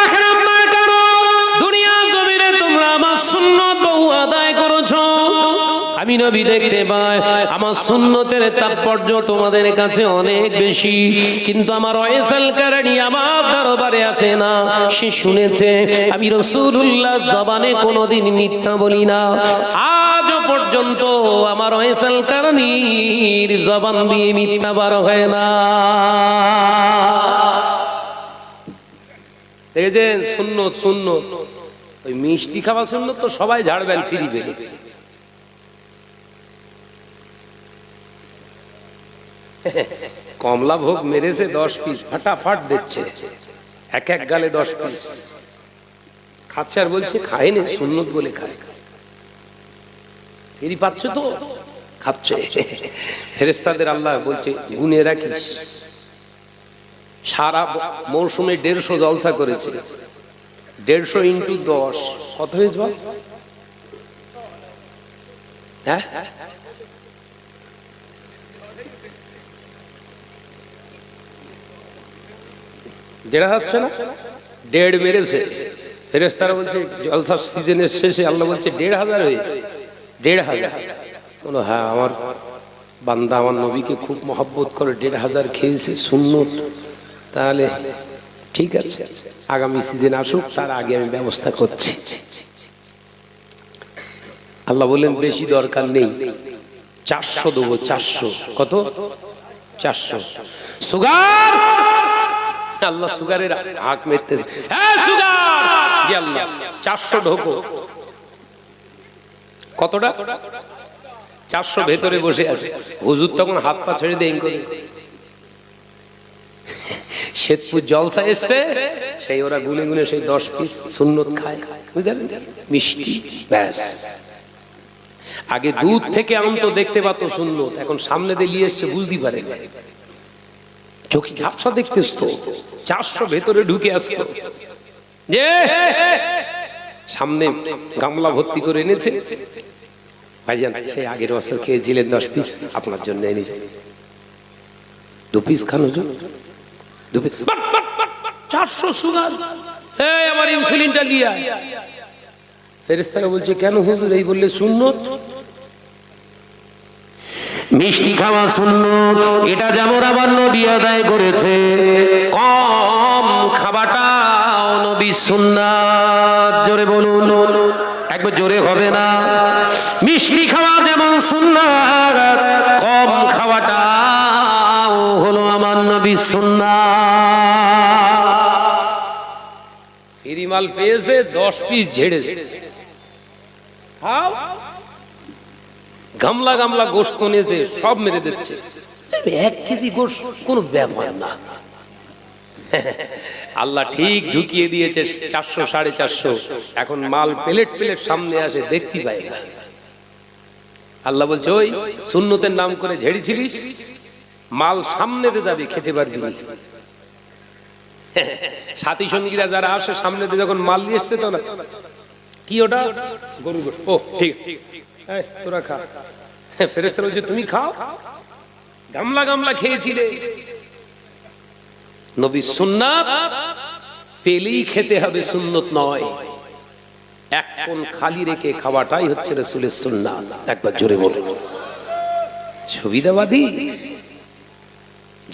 এক নাম্বার কারণ, দুনিয়া জমিনে তোমরা আমার সুন্নাত বহু আদায় করেছো। আমি নবী দেখতে পাই আমার সুন্নতের তাৎপর্য তোমাদের কাছে অনেক বেশি, কিন্তু আমার ওয়াইসাল কারনী আমার দরবারে আসে না। সে শুনেছে আমি রাসূলুল্লাহ জবানে কোনোদিন মিথ্যা বলি না। আজ পর্যন্ত আমার ওয়াইসাল কারনীর জবান দিয়ে মিথ্যা বার হয় না। দেখেছেন সুন্নত, সুন্নত ওই মিষ্টি খাওয়া সুন্নত তো সবাই ঝাড়বেন ফ্রি পেলে। কমলা ভোগ মেরেছে 10 পিস, ফাটাফাট দিচ্ছে, এক এক গালে 10 পিস খাচ্ছে, আর বলছে খায়নি, সুন্নত বলে খায়। ফ্রি পাচ্ছ তো, খাচ্ছে। ফেরেশতাদের আল্লাহ বলছে গুনে রাখিস, সারা মৌসুমে 150 জলসা করেছে, 150 ইন্টু 10 কত হয়েছে বল? হ্যাঁ দেড় হচ্ছে না, দেড় মেরেছে। ফেরেশতারা বলছে জলসার সিজনের শেষে আল্লাহ বলছে 1,500 হয়ে 1,500। বলো হ্যাঁ, আমার বান্দা আমার নবীকে খুব মহব্বত করে 1,500 খেয়েছে সুন্নত, তাহলে ঠিক আছে, আগামী সিজন আসুক তার আগে আমি ব্যবস্থা করছি। আল্লাহ বললেন বেশি দরকার নেই, 400 দেবো। 400 কত? 400 সুগার। আল্লাহ সুগারের হাক মেরতেছে, হ্যাঁ সুগার, জি আল্লাহ 400 ঢোকো। কতটা? 400 ভেতরে বসে আছে। হুজুর তখন হাত পা ছেড়ে দেন করে শ্বেতপুর জলসা এসছে, সেই ওরা গুনে গুনে সেই 10 পিস সুন্নত খায়, বুঝলেন, মিষ্টি ব্যাস। আগে দুধ থেকে এমন তো দেখতে পাতো সুন্নত, এখন সামনে দিয়ে এসছে বুঝতে পারে, চোখে ঝাপসা দেখতেছ তো। 400 ভেতরে ঢুকে আসতো, যে সামনে গামলা ভর্তি করে এনেছে, ভাইজান সেই আগের বছর খেয়েছিলেন 10 পিস, আপনার জন্য এনেছে 2 পিস খানো, 2 পিস। 400 সুগার, এই আমার ইনসুলিনটা নিয়ে আয়। ফেরেশতারা বলছে কেন হুজুর? এই বললে সুন্নত। মিষ্টি খাওয়া সুন্নত, এটা যেমন আমার নবী আদায় করেছে, কম খাওয়াটাও নবী সুন্নাত। জোরে বলুন, একবার জোরে হবে না? মিষ্টি খাওয়া যেমন সুন্নাত, কম খাওয়াটাও হলো আমার নবী সুন্নাত। ফিরিমাল পেয়েছে, 10 পিস ঝেড়েছে, খাও। গামলা গামলা গোশত নিয়েছে, সব মেরে দিচ্ছে। 1 কেজি গোশত কোনো ব্যাপার না। আল্লাহ ঠিক ঢুকিয়ে দিয়েছে 400 450। এখন মাল প্লেট প্লেট সামনে আসে, দেখতে পাই না। আল্লাহ বলছে ওই সুন্নতের নাম করে ঝেড়েছিলিস, মাল সামনে দিয়ে যাবে, খেতে পারবি না। সাথী সঙ্গীরা যারা আসে সামনে দিয়ে যখন মাল নিয়ে আসতে, তো না কি ওটা গরু গোশত, ও ঠিক এই তোরা খা। ফেরেশতারা বলছে তুমি খাও, গামলা গামলা খেয়েছিলে। নবী সুন্নাত পেলেই খেতে হবে, সুন্নত নয়। এক কোণ খালি রেখে খাওয়াটাই হচ্ছে রাসূলের সুন্নাত। একবার জোরে বলুন। সুবিধাবাদী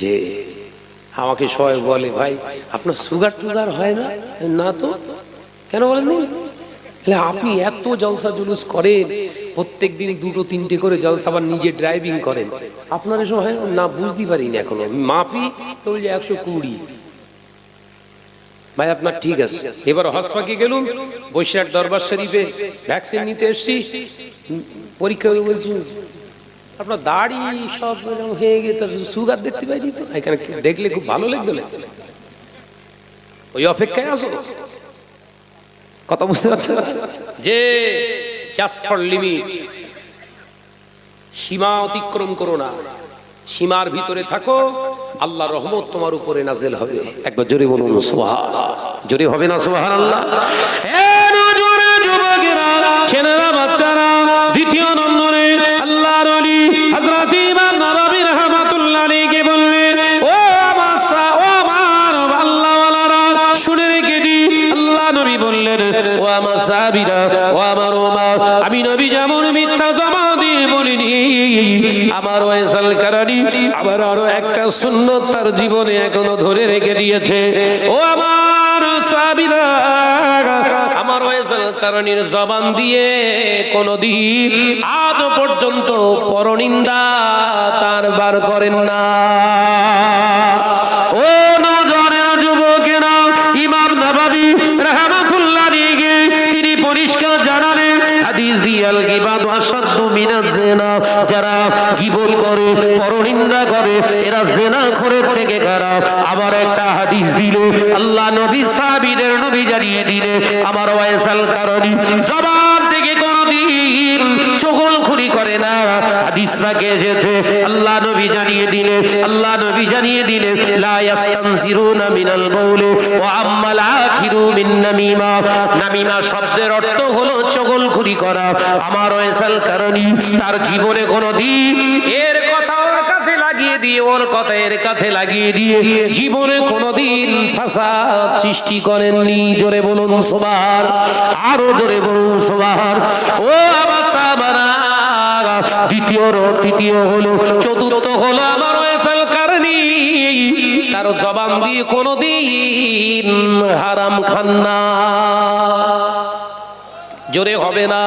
যে আমাকে সবাই বলে ভাই আপনার সুগার টুগার হয় না? না তো, কেন বলেন? আপনি এত জলসা জুলুস করেন, প্রত্যেক দিন 2-3টে করে জলসা, আবার নিজে ড্রাইভিং করেন, আপনার এসব হয় না? বুঝতে পারি না এখনো, মাপি তো 120। ভাই আপনার ঠিক আছে। এবার হাসপাতালে গেলুম, বৈশাখ দরবার শরীফে ভ্যাকসিন নিতে এসছি, পরীক্ষা বলছি আপনার দাড়ি সব হয়ে গেছে, সুগার দেখতে পাইনি তো। এখানে দেখলে খুব ভালো লাগবে, ওই অপেক্ষায় আসো। কথা বুঝতে পারছেন? যে জাস্ট ফর লিমিট, সীমা অতিক্রম করো না, সীমার ভিতরে থাকো, আল্লাহ রহমত তোমার উপরে নাজেল হবে। একবার জোরে বলুন সুবহানাল্লাহ। জোরে হবে না সুবহানাল্লাহ? ছেলেরা বাচ্চারা, দ্বিতীয় নম্বরে আল্লাহর ওলি হযরত ইমাম নববী রাহমাতুল্লাহ আলাইহি বললেন, ও আমার আল্লাহওয়ালারা শুনে রেখে দি। আল্লাহ নবী বললেন, ও আমার সাহাবীরা, ও আমার উম্মত, আমি নবী যেমন মিথ্যা জমা দিয়ে বলিনি, আমার ওয়াইসাল কারানি আবার আরো একটা সুন্নত তার জীবনে এখনো ধরে রেখে দিয়েছে। ও আমার সাহাবীরা, আমার ওয়াইসাল কারানির জবান দিয়ে কোনদিন আজ পর্যন্ত পরনিন্দা তার বার করেন না। ও নজরের যুবকেরা, ইমাম নববী রাহমাতুল্লাহ আলাইহি তিনি পরিষ্কার জানালেন, হাদিস দিয়াল গীবাত আসাদ্দু মিনাজ জিনা, যারা গীবত করে, পরনিন্দা করে, এরা জিনাখোরের থেকে খারাপ। আবার একটা হাদিস দিলে আল্লাহ নবী সাহাবীদের নবী জানিয়ে দিলে, আমার ওয়াইসাল কারণী জবান থেকে কোনদিন চগলখুরি করে না। হাদিস পাকে এসেছে, আল্লাহ নবী জানিয়ে দিলে, আল্লাহ নবী জানিয়ে দিলে, লা ইয়াস্তানসিরুনা মিনাল বাউলি ওয়া আম্মাল আখিরু মিন নামিমা। নামিমা শব্দের অর্থ হলো চগলখুরি করা। আমার ওয়াইসাল কারণী তার জীবনে কোনদিন এর কথা ওর কাছে লাগিয়ে দিয়ে দিয়ে ওর কথা এর কাছে লাগিয়ে দিয়ে জীবনে কোনোদিন ফাসাদ সৃষ্টি করেননি। জোরে বলুন সুবহান, আরো জোরে বলুন সুবহান। ও আমার সাহাবারা, তৃতীয় হলো, চতুর্থ হলো আমার ওয়াইসাল কারনী, তার জবান দিয়ে কোনোদিন হারাম খান না। জোরে হবে না?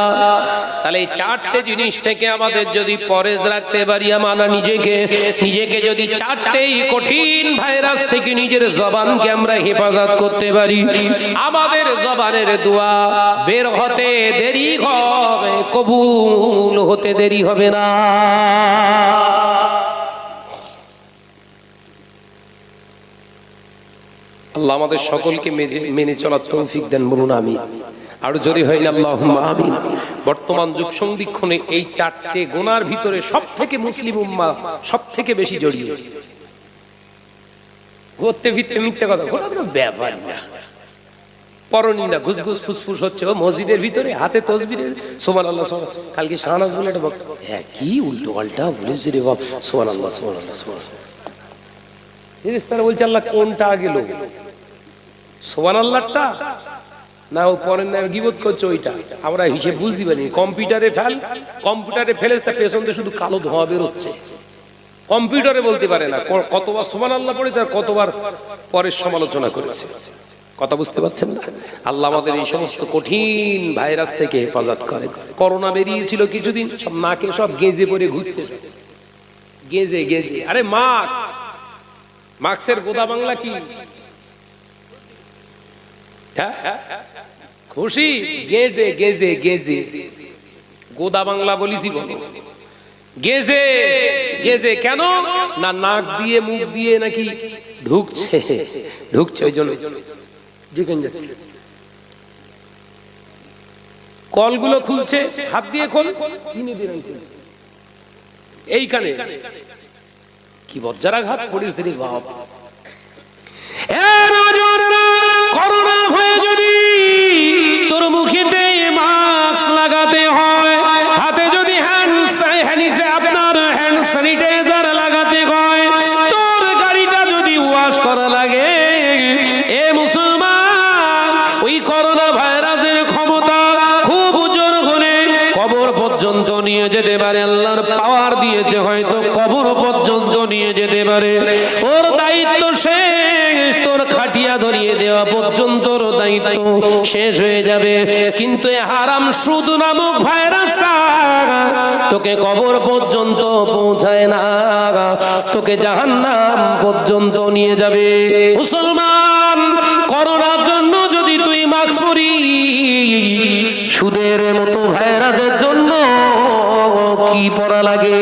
তাহলে এই চারটে জিনিস থেকে আমাদের যদি পরেজ রাখতে পারি, আমরা নিজেকে যদি চারটেই কঠিন ভাইরাস থেকে নিজের জবানকে আমরা হেফাজত করতে পারি, আমাদের জবানের দোয়া বের হতে দেরি হবে, কবুল হতে দেরি হবে না। আল্লাহ আমাদের সকলকে মেনে চলার তৌফিক দেন, বলুন আমিন। আরো জোরে হয় না আল্লাহুম্মা আমিন। বর্তমান যুগ সন্ধিক্ষণে এই চারটে গুনার ভিতরে সবথেকে মুসলিম উম্মাহ সবথেকে বেশি জড়িয়ে। ঘুরতে ফিরতে মিথ্যা কথা বলা কোনো ব্যাপার না, পরনিন্দা, ঘুসঘুস ফুসফুস হচ্ছে ও মসজিদের ভিতরে, হাতে তসবিরের সুবহানাল্লাহ সুবহানাল্লাহ। কালকে শাহনাজ বলে একটা বক্তব্য, হ্যাঁ কি উল্টো পাল্টা বলেছে রে বাপ, সুবহানাল্লাহ সুবহানাল্লাহ সুবহানাল্লাহ। তারা বলছে আল্লাহ কোনটা আগে লোক, সুবহানাল্লাহটা না ও পরের নামে গীবত করছে ওইটা? আমরা হিসেব বুঝতে পারি। কম্পিউটারে ফেলে তার পেছন দিয়ে শুধু কালো ধোঁয়া বেরোচ্ছে, কম্পিউটারে বলতে পারে না কতবার সুবহানাল্লাহ পড়েছে আর কতবার পরের সমালোচনা করেছে। কথা বুঝতে পারছেন না? আল্লাহ আমাদের এই সমস্ত কঠিন ভাইরাস থেকে হেফাজত করেন। করোনা বেরিয়েছিল কিছুদিন, সব নাকে সব গেজে পরে ঘুরতে, গেজে গেজে, আরে মাস্কের গোদা বাংলা কি? খুশি গেজে গেজে গেজে, গোদা বাংলা বলিছি বলো। গেজে গেজে কেন না, নাক দিয়ে মুখ দিয়ে নাকি ঢুকছে ওই জন্য কলগুলো খুলছে, হাত দিয়ে খোল, এইখানে কি বজ্রাঘাত পড়েছে রে বাপ। করোনা হয়ে যদি তোর মুখেতে মাস্ক লাগাতে হয়, হাতে যদি আপনার হ্যান্ড স্যানিটাইজার লাগাতে হয়, তোর গাড়িটা যদি ওয়াশ করা লাগে, এ মুসলমান, ওই করোনা ভাইরাসের ক্ষমতা খুব জোর হলে কবর পর্যন্ত নিয়ে যেতে পারে। আল্লাহর পাওয়ার দিয়েছে, হয়তো কবর পর্যন্ত নিয়ে যেতে পারে। ওর দায়িত্ব শেষ, তোর খাটিয়া ধরিয়ে দেওয়া পর্যন্ত দায়িত্ব শেষ হয়ে যাবে। কিন্তু এই হারাম সুদ নামক ভাইরাসটা তোকে কবর পর্যন্ত পৌঁছায় না, তোকে জাহান্নাম পর্যন্ত নিয়ে যাবে। মুসলমান, করোনার জন্য যদি তুই মাস্ক পরিস, সুদের মতো ভাইরাসের জন্য কি পড়া লাগে?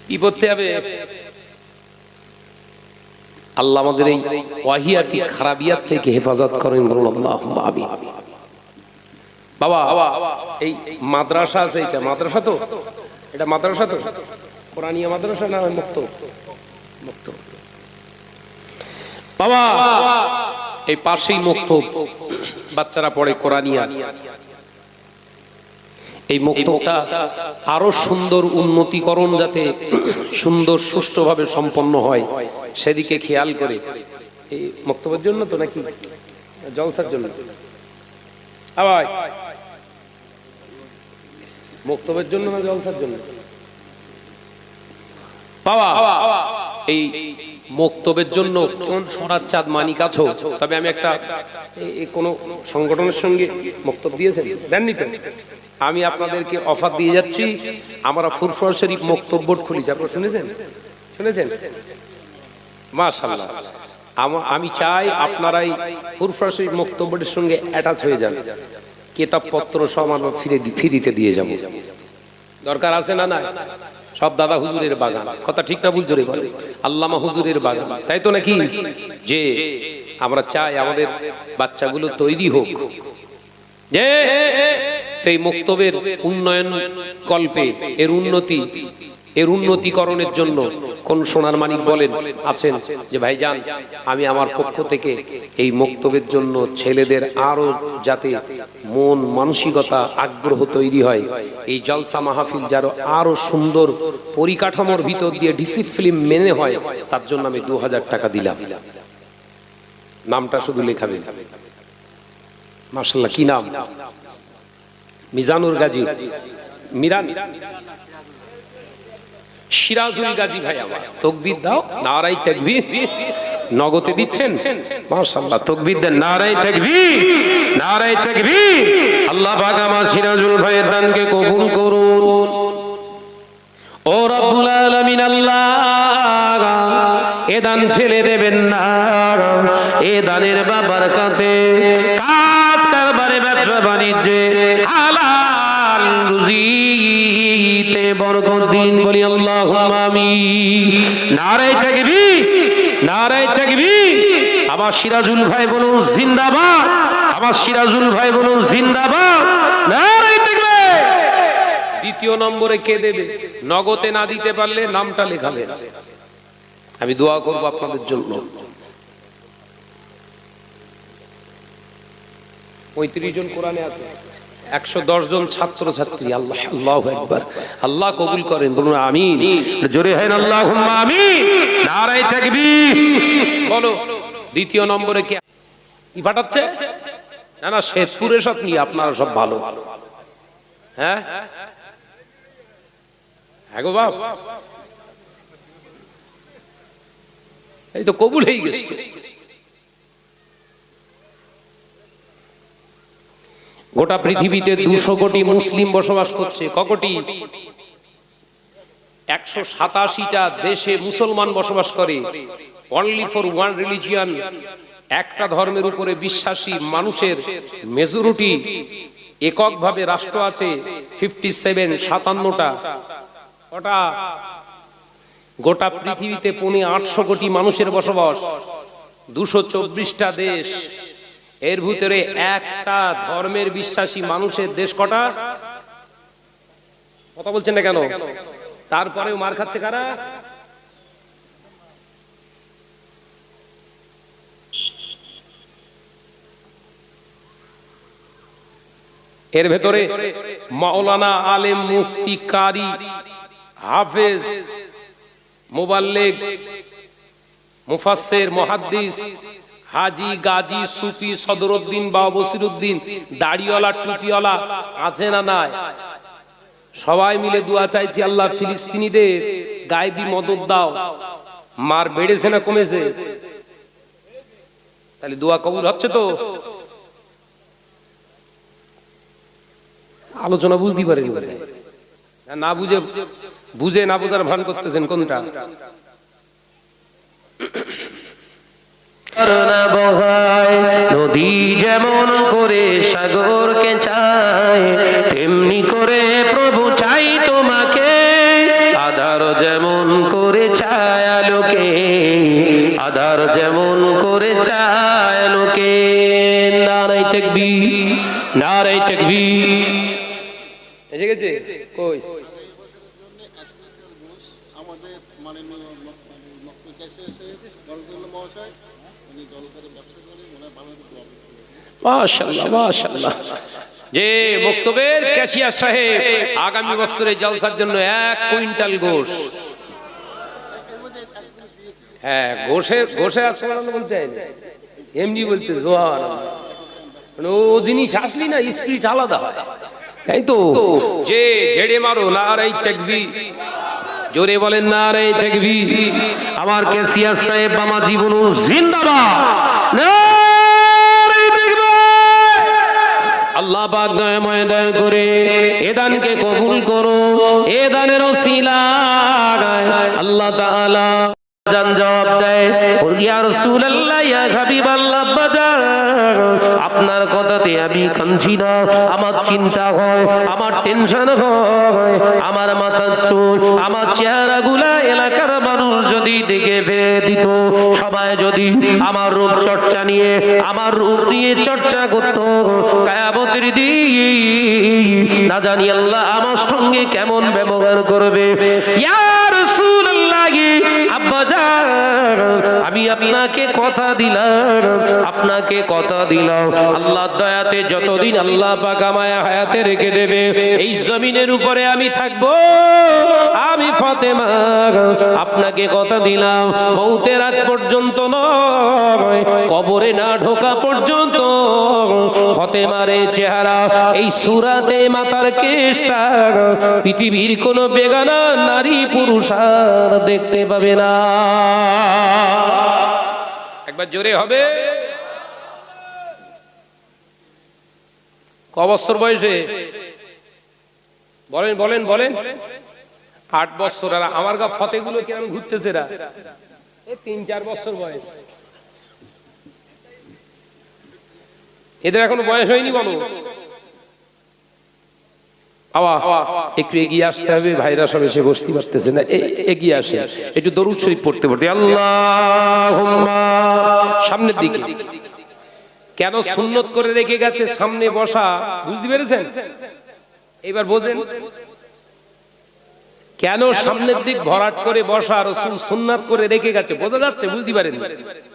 কি করতে হবে? আল্লাহ আমাদের এই ওয়াহিয়াতি খারাপিয়াত থেকে হেফাজত করেন, বলুন আল্লাহুম্মা আমিন। বাবা, এই মাদ্রাসা আছে, এটা মাদ্রাসা তো, এটা মাদ্রাসা তো, কোরআনিয়া মাদ্রাসা না মুক্ত? বাবা, এই পাশেই মুক্ত বাচ্চারা পড়ে কোরআনিয়া। এই মুক্তটা আরো সুন্দর উন্নতিকরণ, যাতে সুন্দর সুষ্ঠুভাবে সম্পন্ন হয় সেদিকে খেয়াল করে। এই মুক্তবের জন্য তো নাকি জলসার জন্য? আবার মুক্তবের জন্য না জলসার জন্য? বাবা, এই মুক্তবের জন্য কোন সোনার চাঁদ মানিক আছো? তবে আমি একটা কোন সংগঠনের সঙ্গে মুক্তব দিয়েছেন, দেননি তো? আমি আপনাদেরকে অফার দিয়ে যাচ্ছি, আমরা ফুরফুরা শরীফ মুক্তব বোর্ড খুলেছি। আপনারা শুনেছেন? মাশাআল্লাহ। আমি চাই আপনারাই ফুরফুরা শরীফ মুক্তব বোর্ডের সঙ্গে অ্যাটাচ হয়ে যান। কিতাবপত্র সব আমরা ফ্রিতে দিয়ে যাব। দরকার আছে না? না, সব দাদা হুজুরের বাগান। কথা ঠিক না ভুল জোরে বলে? আল্লামা হুজুরের বাগান, তাই তো নাকি? যে আমরা চাই আমাদের বাচ্চাগুলো তৈরি হোক, যে এই মুক্তবের উন্নয়ন কল্পে এর উন্নতিকরণের জন্য কোন সোনার মানিক বলেন আছেন যে ভাইজান, আমি আমার পক্ষ থেকে এই মুক্তবের জন্য ছেলেদের আরো যাতে মন মানসিকতা আগ্রহ তৈরি হয়, এই জলসা মাহফিল যারা আরো সুন্দর পরিকাঠামোর ভিতর দিয়ে ডিসিপ্লিন মেনে হয়, তার জন্য আমি 2000 টাকা দিলাম। নামটা শুধু লেখাবেন। মাশাআল্লাহ, কি নাম? মিজানুর গাজী, মিরান, সিরাজুল গাজী ভাই আমার। তাকবীর দাও, নারায়ে তাকবীর। নগদে দিচ্ছেন? মাশাআল্লাহ, তাকবীর দেন, নারায়ে তাকবীর, নারায়ে তাকবীর। আল্লাহ পাক আমার সিরাজুল ভাইয়ের দানকে কবুল করুন। ও রব্বুল আলামিন, আল্লাহ এ দান ফেলে দেবেন না। এ দানের বারকাতে কাজ কারবারে, ব্যবসা বাণিজ্যে, হালাল রুজিতে বরকত দিন, বলি আল্লাহুম্মা আমিন। নারায়ে তাকবীর, নারায়ে তাকবীর। আমার সিরাজুল ভাই বলুন জিন্দাবাদ, আমার সিরাজুল ভাই বলুন জিন্দাবাদ, নারায়ে তাকবীর। দ্বিতীয় নম্বরে কে দেবে? নগদে না দিতে পারলে নামটা লেখাবেন, আমি দোয়া করব আপনাদের জন্য। 35 জন কোরআনে আছে, 110 জন ছাত্র ছাত্রী। আল্লাহ, আল্লাহু আকবার। আল্লাহ কবুল করেন, বলুন আমিন। জোরে হয় আল্লাহুম্মা আমিন। নারায়ে তাকবীর। বলো দ্বিতীয় নম্বরে কে কি পাঠাচ্ছে? না না, শেরপুরে সব নিয়ে আপনারা সব ভালো। হ্যাঁ হ্যাঁ গো বাপ, এই তো কবুল হয়ে গেছে। গোটা পৃথিবীতে 200 কোটি মুসলিম বসবাস করছে। ক কোটি? 187টা দেশে মুসলমান বসবাস করে। অনলি ফর ওয়ান রিলিজিয়ন, একটা ধর্মের উপরে বিশ্বাসী মানুষের মেজরিটি। এককভাবে রাষ্ট্র আছে 57, 57টা। ওটা গোটা পৃথিবীতে 800 কোটি মানুষের বসবাস, 224টা দেশ। এর ভিতরে একটা ধর্মের বিশ্বাসী মানুষের দেশ কটা? কথা বলছেন না কেন? তারপরেও মার খাচ্ছে কারা? এর ভেতরে মাওলানা, আলেম, মুফতি, কারি, হাফেজ, মুবাল্লিগ, মুফাসসির, মুহাদ্দিস, হাজি, গাজী, সুফি, সদরউদ্দিন বা বসিরউদ্দিন, দাড়িওয়ালা, টুপিওয়ালা আছে না নাই? সবাই মিলে দোয়া চাইছি, আল্লাহ ফিলিস্তিনিদের গায়েবী মদদ দাও। মার বেড়েছে না কমেছে? তাহলে দোয়া কবুল হচ্ছে তো? আলোচনা বুঝতে পারেন না? বুঝে বুঝে না বোঝার ভান করতেছেন কোনটা? নদী যেমন করে সাগরকে চায়, তেমনি করে প্রভু চাই তোমাকে। আধার যেমন করে চায় আলোকে, আধার যেমন করে চায় আলোকে। নারায়ে তাকবীর, নারায়ে তাকবীর। এসে গেছে কই? মাশাআল্লাহ, মাশাআল্লাহ। যে মক্তবের ক্যাশিয়ার সাহেব আগামী বছরে জলসার জন্য 1 কুইন্টাল গোশ, হ্যাঁ গোশে সুবহানাল্লাহ বলতে হয় না, এমনি বলতে সুবহানাল্লাহ। মানে ও জিনিস আসলি না, স্পিরিট আলাদা হয়, তাই তো? যে ঝেড়ে মারো, নারায়ে তাকবীর। জোরে বলেন নারায়ে তাকবীর। আমার ক্যাশিয়ার সাহেব আমার জীবন জিন্দাবাদ। আল্লাহ পাক দয়াময় দয়া করে এ দানকে কবুল করো। এ দানের ওসিলায় আল্লাহ তাআলা জান জবাব দেয়, ইয়া রাসূলুল্লাহ, ইয়া হাবিবাল্লাহ, বাজার আপনার কথাতে আমি কাঁদছি না, আমার চিন্তা হয়, আমার টেনশন হয়, আমার মাথার চুল, আমার চেহারাগুলা এলাকার মানুষ যদি দেখে ফেলে দিত, সবাই যদি আমার রূপ চর্চা নিয়ে, আমার রূপ নিয়ে চর্চা করত, কিয়ামতের দিন না জানি আল্লাহ আমার সঙ্গে কেমন ব্যবহার করবে। ইয়া রাসূলুল্লাহ, আব্বাজান আমি আপনাকে কথা দিলাম, আপনাকে কথা দিলাম, আল্লাহর দয়াতে যতদিন আল্লাহ পাক আমায় হায়াতে রেখে দেবে এই জমিনের উপরে আমি থাকবো, আমি ফাতেমা আপনাকে কথা দিলাম মৌতের আগ পর্যন্ত নয়, কবরে না ঢোকা পর্যন্ত ফাতেমার এই চেহারা, এই সূরাতে মাথার কেশটা পৃথিবীর কোনো বেগানা নারী পুরুষ আর দেখতে পাবে না। একবার জোরে হবে। ক বছর বয়সে বলেন বলেন বলেন? 8 বছর। আর আমার গা ফতেগুলো কেমন ঘুরতেছে এরা, 3-4 বছর বয়স। এদের এখনো বয়স হয়নি। বলো একটু এগিয়ে আসতে হবে, ভাইরা সব এসে বসতে পারতেছে না, এগিয়ে আসে, একটু দরুদ শরীফ পড়তে পড়তে আল্লাহুম্মা সামনের দিকে। কেন সুন্নত করে রেখে গেছে সামনে বসা, বুঝতে পেরেছেন? এবার বোঝেন কেন সামনের দিক ভরাট করে বসা রাসূল সুন্নাত করে রেখে গেছে। বোঝা যাচ্ছে? বুঝতে পারেন?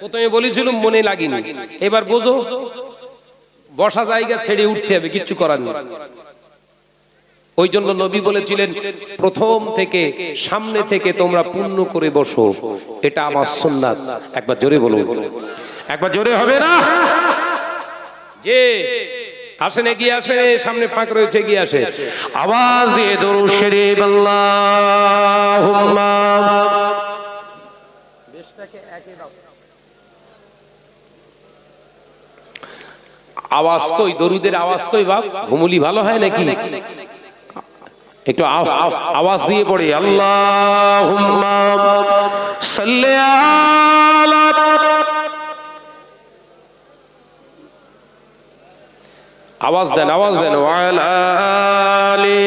প্রথমে বলেছিলাম মনে লাগেনি, এবার বোঝো। বসা জায়গা ছেড়ে উঠতে হবে, কিচ্ছু করার নেই। ওই জন্য নবী বলেছিলেন প্রথম থেকে সামনে থেকে তোমরা পূর্ণ করে বসো, এটা আমার সুন্নাত। একবার জোরে বলো, একবার জোরে হবে না? যে আসেন এগিয়ে আসে, সামনে ফাঁক রয়েছে, এগিয়ে আসে, আওয়াজ দিয়ে দরুদ শরীফ আল্লাহুম্মা। আওয়াজ কই? দরুদের আওয়াজ কই বাপ? ঘুমুলি ভালো হয় নাকি? একটু আওয়াজ দিয়ে পড়ে আল্লাহুম্মা সাল্লি আলা। আওয়াজ দেন, আওয়াজ দেন। ওয়ালা আলি।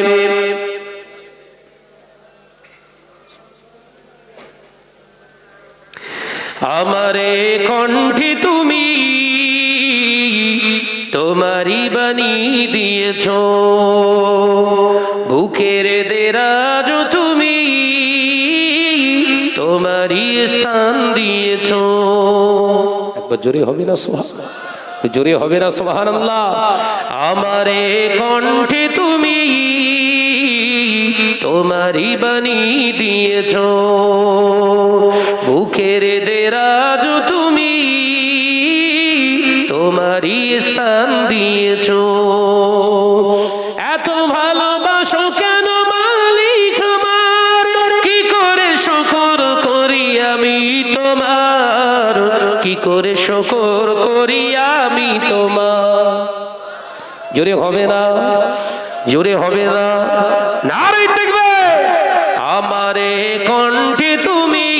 আমারে কণ্ঠে তুমি তোমারই বাণী দিয়েছো, বুকের দেরাজ তুমি তোমারই স্থান দিয়েছো। একবার জোরে হবে না সুবহানাল্লাহ? জোরে হবে না সুবহানাল্লাহ? আমারে কণ্ঠে তুমি তোমারই বাণী দিয়েছো, বুকের দেরাজ তুমি তোমারই স্থান দিয়েছো। এত ভালোবাসো কেন মালিক আমার, কি করে শুকর করি আমি তোমার, কি করে শুকর করি আমি তোমার। জোরে হবে না? জোরে হবে না? নারে তাকবীর। আমারে কণ্ঠে তুমি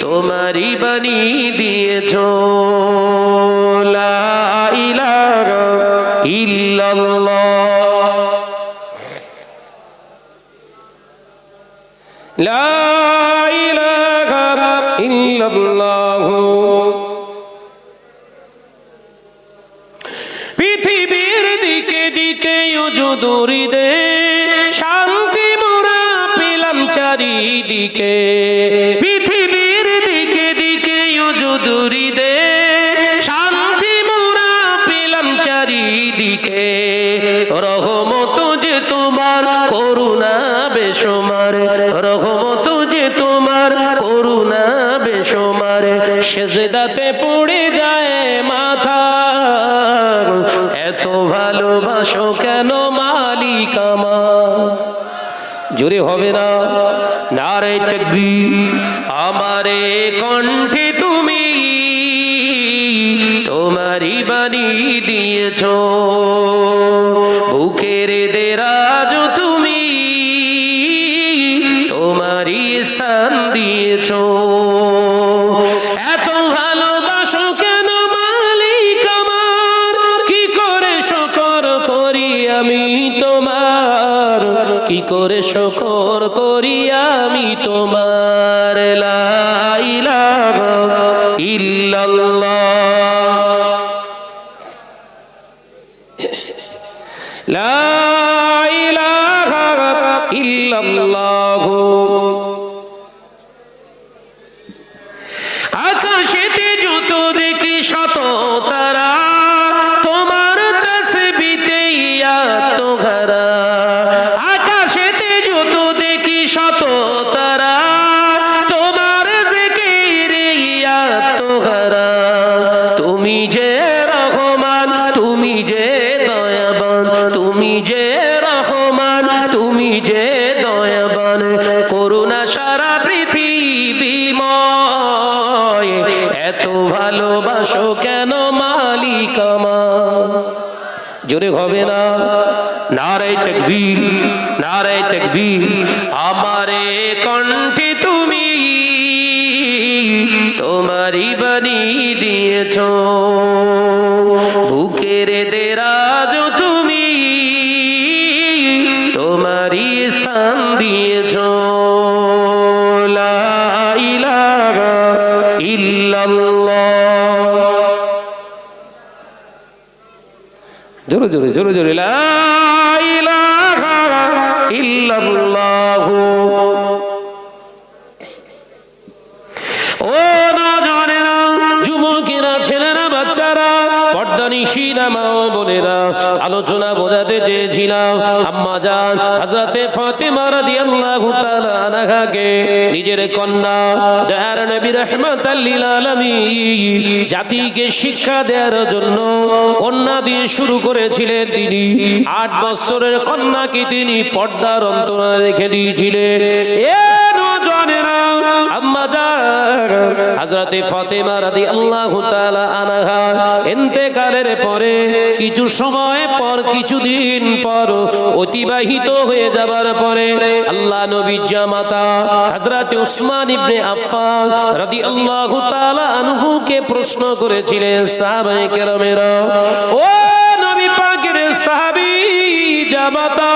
তোমারই বাণী দিয়েছো, লা ইলাহা ইল্লাল্লাহ, লা ইলাহা ইল্লাল্লাহ। পৃথিবীর দিকে দিকে দৌড়ি দে, শান্তি মোরা পেলাম চারিদিকে। পৃথিবীর দিকে দিকে দৌড়ি দে, শান্তি মোরা পেলাম চারিদিকে। রহমত যে তোমার, করুণা বেশুমার, রহমত যে তোমার, করুণা বেশুমার। সেজদাতে পড়ে যায় মাথা, এত ভালোবাসো কেন মালিক আমার। জোরে হবে না? নারে তাকবীর। আমারে কণ্ঠে তুমি তোমারই বাণী দিয়েছো, বুকের দেরাজ তুমি তোমারই স্থান দিয়েছো। এত ভালোবাসো কেন মালিক আমার, কি করে শুকর করি আমি তোমার, কি করে শুকর করি আমি তোমার। লা ইলাহা ইল্লাল্লাহ, লা ইলাহা ইল্লাল্লাহ। আকাশেতে যত দেখি শত তারা, তোমার জিকিরে আত্মহারা। তুমি যে রহমান, তুমি যে দয়াবান, তুমি যে রহমান, তুমি যে দয়াবান, করুণা সারা পৃথিবীময়, এত ভালোবাসো কেন মালিক আমার? জোরে হবে না? নারে তাকবীর, নারে তাকবীর। আমারে কণ্ঠে তুমি তোমারই বাণী দিয়েছো, বুকের দেরাজ তুমি তোমারই স্থান দিয়েছো। লা ইলাহা ইল্লাল্লাহ। জোরে জোরে জোরে জোরে, লা ইলাহা ইল্লাল্লাহ। ও নওজওয়ানেরা, যুবকেরা, ছেলেরা, বাচ্চারা, পর্দানিশীরা, মা ও বোনেরা, আলোচনা বোঝাতে চেয়েছিলাম আম্মা জান হযরতে ফাতেমা রাদিয়াল্লাহু তাআলা আনহাকে নিজের কন্যা দয়ার নবী রাহমাতাল লিল আলামিন জাতিকে শিক্ষা দেওয়ার জন্য কন্যা দিয়ে শুরু করেছিলেন। তিনি 8 বছরের কন্যাকে তিনি পর্দার অন্তরালে রেখে দিয়েছিলেন। এ নওজওয়ানেরা, আম্মা জান হযরতে ফাতেমা রাদিয়াল্লাহু তাআলা আনহা ইন্তেকালের পরে কিছু সময় পর, কিছুদিন পর অতিবাহিত হয়ে যাবার পরে আল্লাহ নবীর জামাতা হযরতে উসমান ইবনে আফফান রাদিয়াল্লাহু তাআলা আনহুকে প্রশ্ন করেছিলেন সাহাবায়ে কেরামেরা, ও নবী পাকের সাহাবী জামাতা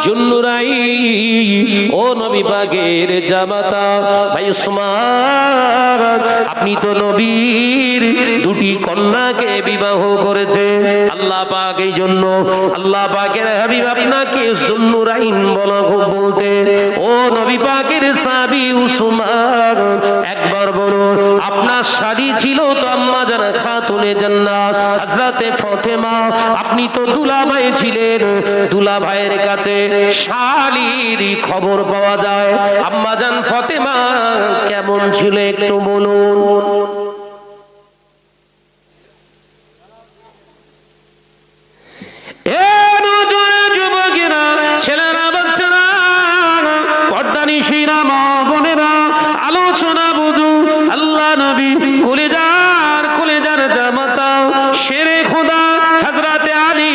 জুন্নুরাইন, ও নবী পাকের জামাতা ভাই উসমান, আপনি তো নবীর 2টি কন্যাকে বিবাহ করেছে। আল্লাহ পাক এই জন্য, আল্লাহ পাকের হাবিব আপনাকে জুন্নুরাইন বলতে। ও নবী পাকের সাহাবী উসমান, একবার বলুন আপনার শাড়ি ছিল তো আম্মা জান খাতুনে জান্নাত হযরতে ফাতেমা, আপনি তো দুলাভাই ছিলেন, দুলাভাইয়ের কাছে শালীর খবর পাওয়া যায়। আম্মা জান ফাতেমা কেমন ছিল একটু বলুন। যুবকেরা, ছেলেরা, বাচ্চারা, পর্দানিশীরা, মা বোনেরা, আলোচনা বুঝু। আল্লাহ নবী কলেজার জামাতা শেরে খোদা হযরতে আলী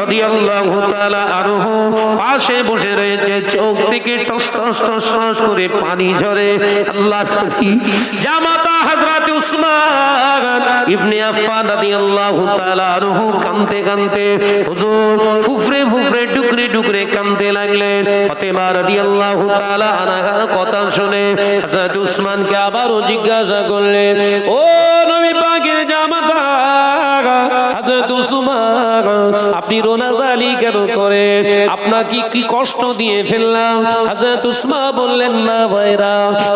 রাদিয়াল্লাহু তাআলা আনহু পাশে বসে রয়েছে, চোখ থেকে টস টস টস টস করে পানি ঝরে। আল্লাহ নবী জামাতা হযরতে উসমান ইবনে আফফান রাদিয়াল্লাহু তাআলা আনহু কাঁদতে কাঁদতে হুজুর ফুফরে ফুফরে টুকরে টুকরে কাঁদতে লাগলেন। ফাতেমা রাদিয়াল্লাহু তাআলা আনহার কথা শুনে হযরত উসমানকে আবারও জিজ্ঞাসা করলেন, ও নবী পাকের জামাতা হযরত উসমান, আপনি রোনাজালি কেন করেন? আপনাকে কি কষ্ট দিয়ে ফেললাম? হযরত উসমান বললেন, না ভাইরা,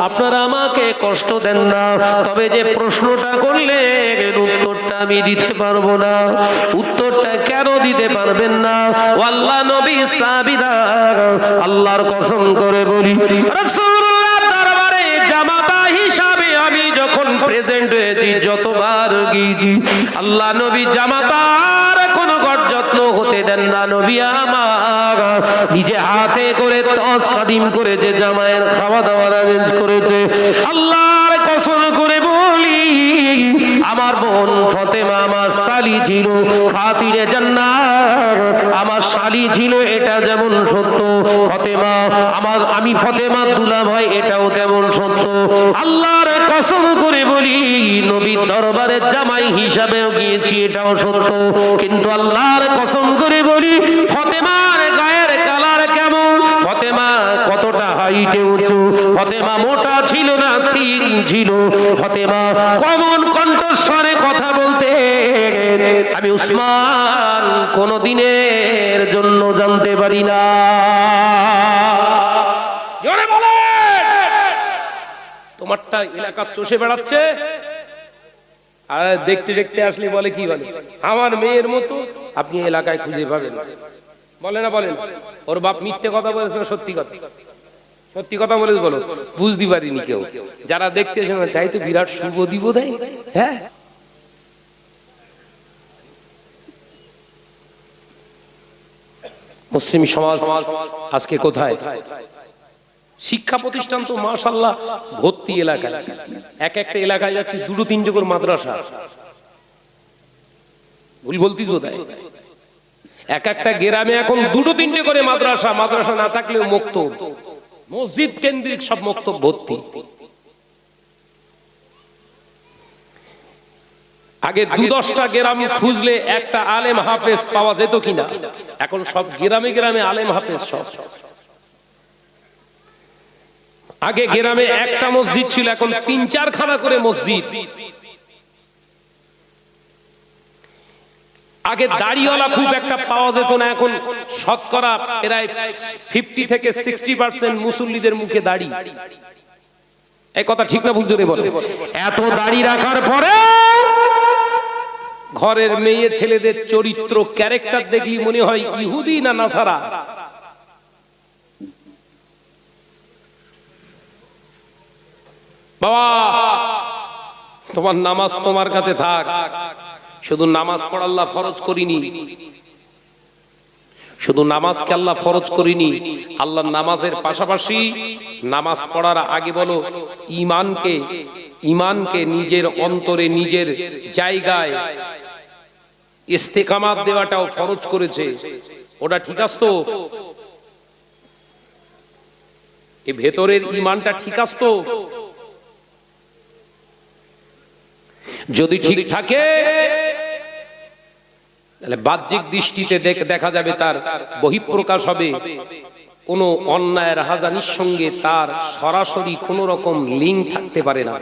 আপনারা আমাকে কষ্ট দেন না, তবে যে প্রশ্নটা করলেন উত্তরটা আমি দিতে পারবো না। উত্তরটা কেন দিতে পারবেন না? ও আল্লাহ নবী সাহাবীরা, আল্লাহর কসম করে বলি, রাসূলুল্লাহর দরবারে জামাতা হিসাবে আমি যখন প্রেজেন্ট হয়েছি, যতবার গিয়েছি, আল্লাহ নবী জামাতার কোনো যত্ন হতে দেন না। নবী আমার নিজে হাতে করে তস কাদিম করে যে জামাইয়ের খাওয়া দাওয়ার অ্যারেঞ্জ করেছে। আল্লাহর কসম করে বলি, আমার বোন ফাতেমা আমার শালি ছিল, খাতিরে জান্নাত আমার শালি ছিল, এটা যেমন সত্য। ফাতেমা আমি ফাতেমা দুলাভাই, এটাও তেমন সত্য। আল্লাহর কসম করে বলি, নবীর দরবারে জামাই হিসাবেও গিয়েছি, এটাও সত্য। কিন্তু আল্লাহর কসম করে বলি, ফাতেমার গায়ের কালার কেমন, ফাতেমা কতটা হাইটে উঁচু, ফাতেমা মোটা ছিল না ঠিক ছিল, ফাতেমা কেমন কণ্ঠস্বরে কথা বলতে আমি উসমান কোনদিনের জন্য জানতে পারি না। জোরে বলেন। তোমারটা এলাকা চষে বেড়াচ্ছে, আর দেখতে দেখতে আসলে বলে কি বলে, আমার মেয়ের মতো আপনি এলাকায় খুঁজে পাবেন। বলে না বলেন? ওর বাপ মিথ্যে কথা বলেছে না সত্যি কথা? সত্যি কথা বলে বলো, বুঝতে পারিনি কেউ। যারা দেখতে এসে তাই তো বিরাট শুভ দিব দেয়। হ্যাঁ, মুসলিম সমাজ আজকে কোথায়? শিক্ষা প্রতিষ্ঠান তো মাশাআল্লাহ ভর্তি এলাকায়, এক একটা এলাকায় যাচ্ছে দুটো তিনটে করে মাদ্রাসা। ভুল বলতিস বোধহয়? এক একটা গ্রামে এখন দুটো তিনটে করে মাদ্রাসা, মাদ্রাসা না থাকলেও মক্তব, মসজিদ কেন্দ্রিক সব মক্তব ভর্তি। আগে 2-10টা গ্রাম খুঁজলে একটা আলেম হাফেজ পাওয়া যেত কিনা, এখন সব গ্রামে গ্রামে আলেম হাফেজ সব। আগে গ্রামে একটা মসজিদ ছিল, এখন 3-4 খানা করে মসজিদ। আগে দাড়িওয়ালা খুব একটা পাওয়া যেত না, এখন শতকরা প্রায় 50 থেকে 60% মুসল্লিদের মুখে দাড়ি। এই কথা ঠিক না ভুল জোরে বলে? এত দাড়ি রাখার পরে ঘরের মেয়ে ছেলেদের চরিত্র ক্যারেক্টার দেখলি মনে হয় ইহুদি না নাসারা। বাবা, তোমার নামাজ তোমার কাছে থাক, শুধু নামাজ পড়া আল্লাহ ফরজ করিনি, শুধু নামাজকে আল্লাহ ফরজ করিনি, আল্লাহ নামাজের পাশাপাশি নামাজ পড়ার আগে বলো ঈমানকে, ঈমানকে নিজের অন্তরে নিজের জায়গায় ইস্তেকামাত দেওয়াটাও ফরজ করেছে। ওটা ঠিক আছে তো? এই ভেতরের ঈমানটা ঠিক আছে তো? যদি ঠিক থাকে তাহলে বাহ্যিক দৃষ্টিতে দেখা যাবে তার বহিঃপ্রকাশ হবে কোন অন্যায় রাহাজানির সঙ্গে তার সরাসরি কোন রকম লিঙ্ক থাকতে পারে না।